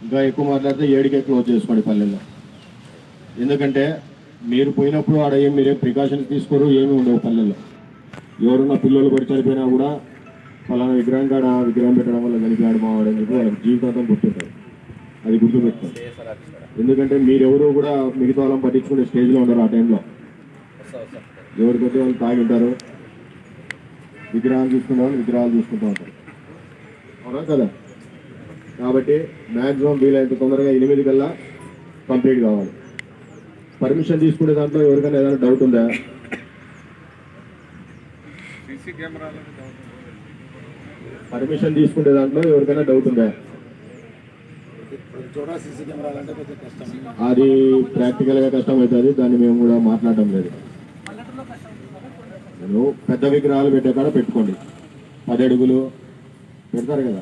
ఇంకా ఎక్కువ మాట్లాడితే 7కే క్లోజ్ చేసుకోండి పల్లెల్లో. ఎందుకంటే మీరు పోయినప్పుడు ఆడ మీరేం ప్రికాషన్స్ తీసుకోరు, ఏమీ ఉండవు పల్లెల్లో. ఎవరున్న పిల్లలు పడి చనిపోయినా కూడా ఫలానా విగ్రహం కాడ విగ్రహం పెట్టడం వల్ల చనిపోయాడు మావాడని చెప్పి వాళ్ళకి జీవితాంతం గుర్తుంటారు. అది గుర్తుపెట్టుకోండి. ఎందుకంటే మీరెవరు కూడా మిగతా వాళ్ళని పట్టించుకునే స్టేజ్లో ఉండరు. ఆ టైంలో ఎవరికొద్ది వాళ్ళు తాగి ఉంటారు, విగ్రహాలు చూసుకునే వాళ్ళు విగ్రహాలు చూసుకుంటూ ఉంటారు. అవునా కదా? కాబట్టి మ్యాక్సిమం వీలైనంత తొందరగా 8 కల్లా కంప్లీట్ కావాలి. పర్మిషన్ తీసుకునే దాంట్లో ఎవరికైనా ఏదైనా డౌట్ ఉందా? పర్మిషన్ తీసుకునే దాంట్లో ఎవరికైనా డౌట్ ఉందా? అది ప్రాక్టికల్గా కష్టం అవుతుంది. దాన్ని మేము కూడా మాట్లాడటం లేదు. పెద్ద విగ్రహాలు పెట్టే కాడ పెట్టుకోండి. 10 అడుగులు పెడతారు కదా,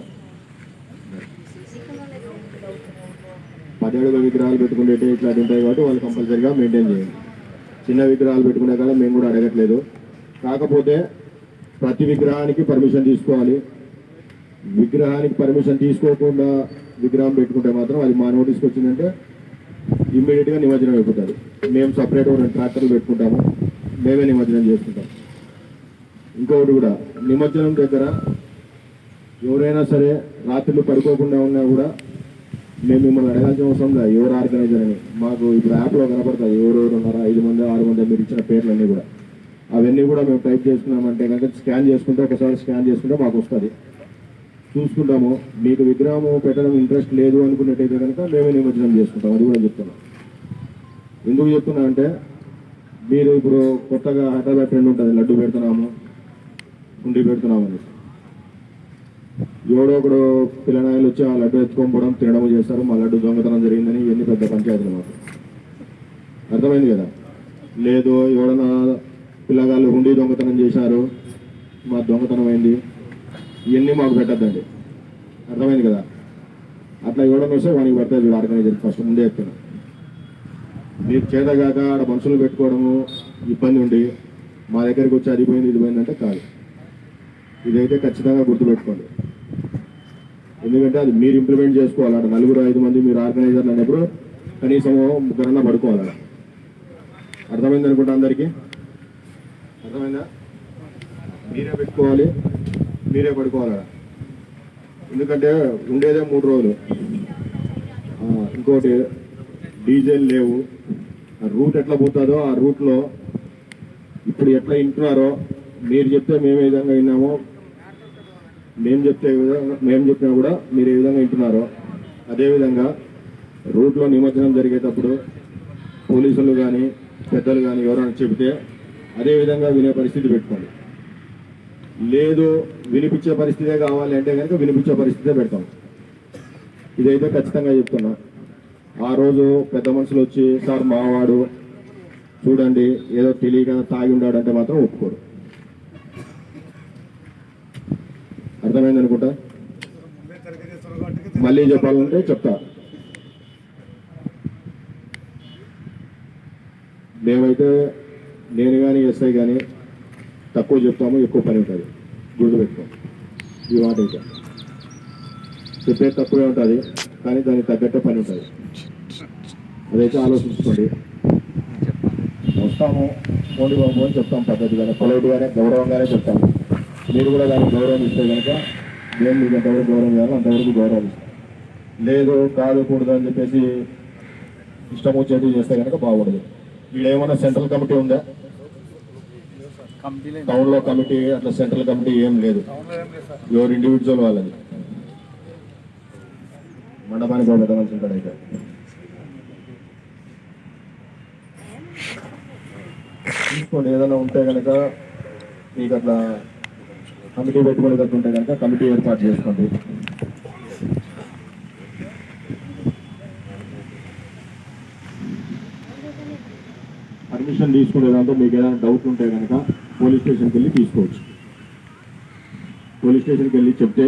10 అడుగుల విగ్రహాలు పెట్టుకునేటే ఇట్లాంటి ఉంటాయి కాబట్టి వాళ్ళు కంపల్సరీగా మెయింటైన్ చేయండి. చిన్న విగ్రహాలు పెట్టుకునే కాడ మేము కూడా అడగట్లేదు. కాకపోతే ప్రతి విగ్రహానికి పర్మిషన్ తీసుకోవాలి. విగ్రహానికి పర్మిషన్ తీసుకోకుండా విగ్రహం పెట్టుకుంటే మాత్రం అది మా నోటీస్కి వచ్చిందంటే ఇమ్మీడియట్గా నిమజ్జనం అయిపోతుంది. మేము సపరేట్గా 2 ట్రాక్టర్లు పెట్టుకుంటాము, మేమే నిమజ్జనం చేసుకుంటాం. ఇంకొకటి కూడా, నిమజ్జనం దగ్గర ఎవరైనా సరే రాత్రులు పడుకోకుండా ఉన్నా కూడా మేము మిమ్మల్ని అడగాల్సిన అవసరం లేదు. ఎవరు ఆర్గనైజర్ అని మాకు ఇప్పుడు యాప్లో కనపడుతుంది. ఎవరెవరు ఉన్నారా, 5 మంది 6 మంది మీరు ఇచ్చిన పేర్లన్నీ కూడా. అవన్నీ కూడా మేము టైప్ చేసుకున్నామంటే కనుక స్కాన్ చేసుకుంటే, ఒకసారి స్కాన్ చేసుకుంటే మాకు వస్తుంది, చూసుకుంటాము. మీకు విగ్రహం పెట్టడం ఇంట్రెస్ట్ లేదు అనుకున్నట్టయితే కనుక మేమే నిమజ్జనం చేసుకుంటాం. అది కూడా చెప్తున్నాం. ఎందుకు చెప్తున్నా అంటే, మీరు ఇప్పుడు కొత్తగా హైదరాబాద్ ట్రెండ్ ఉంటుంది, లడ్డు పెడుతున్నాము, ఉండి పెడుతున్నామని. ఎవడో ఒకడు పిల్లనాయలు వచ్చి ఆ లడ్డు ఎత్తుకోకపోవడం, తినడం చేస్తారు. మా లడ్డు దొంగతనం జరిగిందని ఇవన్నీ పెద్ద పంచాయతీలు మాకు. అర్థమైంది కదా? లేదు, ఎవడన్నా పిల్లగాళ్ళు ఉండి దొంగతనం చేశారు, మా దొంగతనం అయింది, ఇవన్నీ మాకు పెట్టద్దండి. అర్థమైంది కదా? అట్లా ఎవడన్నా వస్తే వానికి పడుతుంది ఆర్గనైజర్. ఫస్ట్ ముందే చెప్తున్నా. మీరు చేతగాక ఆడ మనుషులు పెట్టుకోవడము ఇబ్బంది ఉండి మా దగ్గరికి వచ్చి అది పోయింది ఇది పోయిందంటే కాదు. ఇదైతే ఖచ్చితంగా గుర్తుపెట్టుకోండి. ఎందుకంటే అది మీరు ఇంప్లిమెంట్ చేసుకోవాలి. అక్కడ 4 5 మంది మీరు ఆర్గనైజర్లు అన్నప్పుడు కనీసం 3 పడుకోవాలి. అర్థమైంది అనుకుంటా అందరికీ? అర్థమైందా? మీరే పెట్టుకోవాలి, మీరే పడుకోవాలి. ఎందుకంటే ఉండేదే 3 రోజులు. ఇంకోటి, డీజేలు లేవు. ఆ రూట్ ఎట్లా పోతుందో ఆ రూట్లో ఇప్పుడు ఎట్లా వింటున్నారో, మీరు చెప్తే మేము ఏ విధంగా విన్నామో, మేము చెప్పినా కూడా మీరు ఏ విధంగా వింటున్నారో అదేవిధంగా రూట్లో నిమజ్జనం జరిగేటప్పుడు పోలీసులు కానీ పెద్దలు కానీ ఎవరైనా చెబితే అదేవిధంగా వినే పరిస్థితి పెట్టుకోండి. లేదు వినిపించే పరిస్థితే కావాలి అంటే కనుక వినిపించే పరిస్థితే పెడతాం. ఇదైతే ఖచ్చితంగా చెప్తున్నా. ఆ రోజు పెద్ద మనుషులు వచ్చి సార్ మావాడు చూడండి ఏదో తెలియక తాగి ఉన్నాడంటే మాత్రం ఒప్పుకోరు. అర్థమైంది అనుకుంటా. మళ్ళీ చెప్పాలంటే చెప్తా. మేమైతే నేను కానీ ఎస్ఐ కానీ తక్కువ చెప్తాము, ఎక్కువ పని ఉంటుంది. గుర్తుపెట్టుకో ఈ మాట. అయితే చెప్పేది తక్కువే ఉంటుంది కానీ దానికి తగ్గట్టే పని ఉంటుంది. అదైతే ఆలోచించుకోండి. వస్తాము ఫోన్ బాబు అని చెప్తాం, పద్ధతిగానే పొలైట్గానే గౌరవంగానే చెప్తాము. మీరు కూడా దానికి గౌరవం ఇస్తే కనుక మేము మీకు ఎంతవరకు గౌరవం ఇవ్వాలో అంతవరకు గౌరవం ఇస్తాం. లేదు కాదు కూడదు అని చెప్పేసి ఇష్టం వచ్చేది చేస్తే కనుక బాగుండదు. వీడేమన్నా సెంట్రల్ కమిటీ ఉందా? టౌన్లో కమిటీ అట్లా సెంట్రల్ కమిటీ ఏం లేదు. ఎవరు ఇండివిజువల్ వాళ్ళది. మండపానికి పెట్టవలసి ఉంటాడు. అయితే తీసుకోండి. ఏదైనా ఉంటే కనుక మీకు అట్లా కమిటీ పెట్టుకునేటట్టు ఉంటే కనుక కమిటీ ఏర్పాటు చేసుకోండి. పర్మిషన్ తీసుకు తీసుకునే దాంట్లో మీకు ఏదైనా డౌట్ ఉంటే కనుక పోలీస్ స్టేషన్కి వెళ్ళి తీసుకోవచ్చు. పోలీస్ స్టేషన్కి వెళ్ళి చెప్తే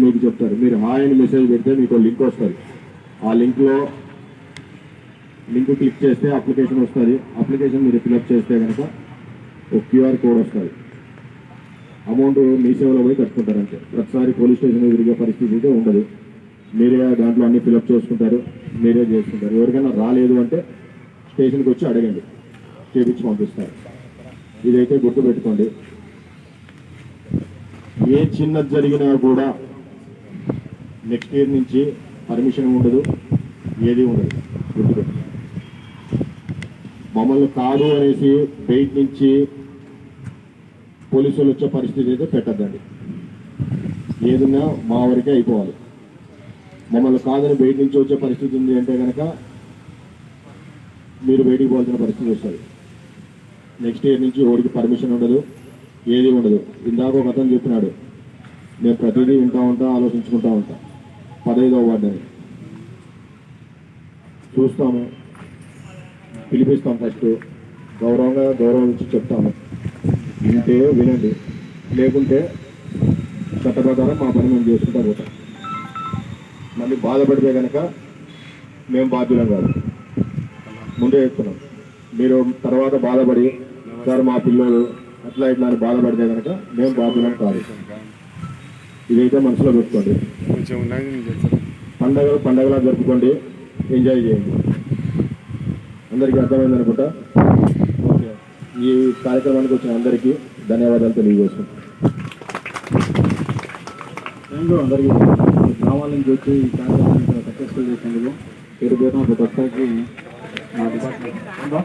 మీకు చెప్తారు. మీరు హాయ్ అని మెసేజ్ పెడితే మీకు లింక్ వస్తుంది. ఆ లింక్లో లింక్ క్లిక్ చేస్తే అప్లికేషన్ వస్తుంది. అప్లికేషన్ మీరు ఫిల్అప్ చేస్తే కనుక ఒక క్యూఆర్ కోడ్ వస్తుంది. అమౌంట్ మీ సేవలో పోయి కట్టుకుంటారు. అంతే. ప్రతిసారి పోలీస్ స్టేషన్ తిరిగే పరిస్థితి అయితే ఉండదు. మీరే దాంట్లో అన్ని ఫిల్అప్ చేసుకుంటారు, మీరే చేసుకుంటారు. ఎవరికైనా రాలేదు అంటే స్టేషన్కి వచ్చి అడగండి, చేపించి పంపిస్తారు. ఇదైతే గుర్తుపెట్టుకోండి. ఏ చిన్నది జరిగినా కూడా నెక్స్ట్ ఇయర్ నుంచి పర్మిషన్ ఉండదు, ఏది ఉండదు. గుర్తుపెట్టుకోండి. మమ్మల్ని కాదు అనేసి బయట నుంచి పోలీసులు వచ్చే పరిస్థితి అయితే పెట్టద్దండి. ఏదన్నా మా వరకే అయిపోవాలి. మమ్మల్ని కాదని బయట నుంచి వచ్చే పరిస్థితి ఉంది అంటే కనుక మీరు బయటికి పోవాల్సిన పరిస్థితి వస్తుంది. నెక్స్ట్ ఇయర్ నుంచి ఓడికి పర్మిషన్ ఉండదు, ఏది ఉండదు. ఇందాక ఒక అతను చెప్పినాడు, నేను ప్రతిదీ వింటా ఉంటా, ఆలోచించుకుంటా ఉంటా. 15వ వార్డని చూస్తాము, పిలిపిస్తాం. ఫస్ట్ గౌరవం నుంచి చెప్తాము. వింటే వినండి, లేకుంటే చట్ట ప్రకారం మా పని మేము చేసుకుంటా పోతాం. మళ్ళీ బాధపడితే కనుక మేము బాధ్యులం కాదు, ముందే చెప్తున్నాం. మీరు తర్వాత బాధపడి సార్ మా పిల్లలు అట్లా ఇట్లా అని బాధపడితే కనుక మేము బాధ్యులం కాదు. ఇదైతే మనసులో పెట్టుకోండి. పండగలా జరుపుకోండి, ఎంజాయ్ చేయండి. అందరికీ అర్థమైంది అనుకుంటా. ఓకే, ఈ కార్యక్రమానికి వచ్చిన అందరికీ ధన్యవాదాలు తెలియజేస్తున్నాం. థ్యాంక్ యూ అందరికీ. గ్రామాల నుంచి వచ్చి ఈ కార్యక్రమాన్ని సక్సెస్ఫుల్ చేసినందుకు పేరు పేరున ప్రతి ఒక్కరికి మా డిపార్ట్మెంట్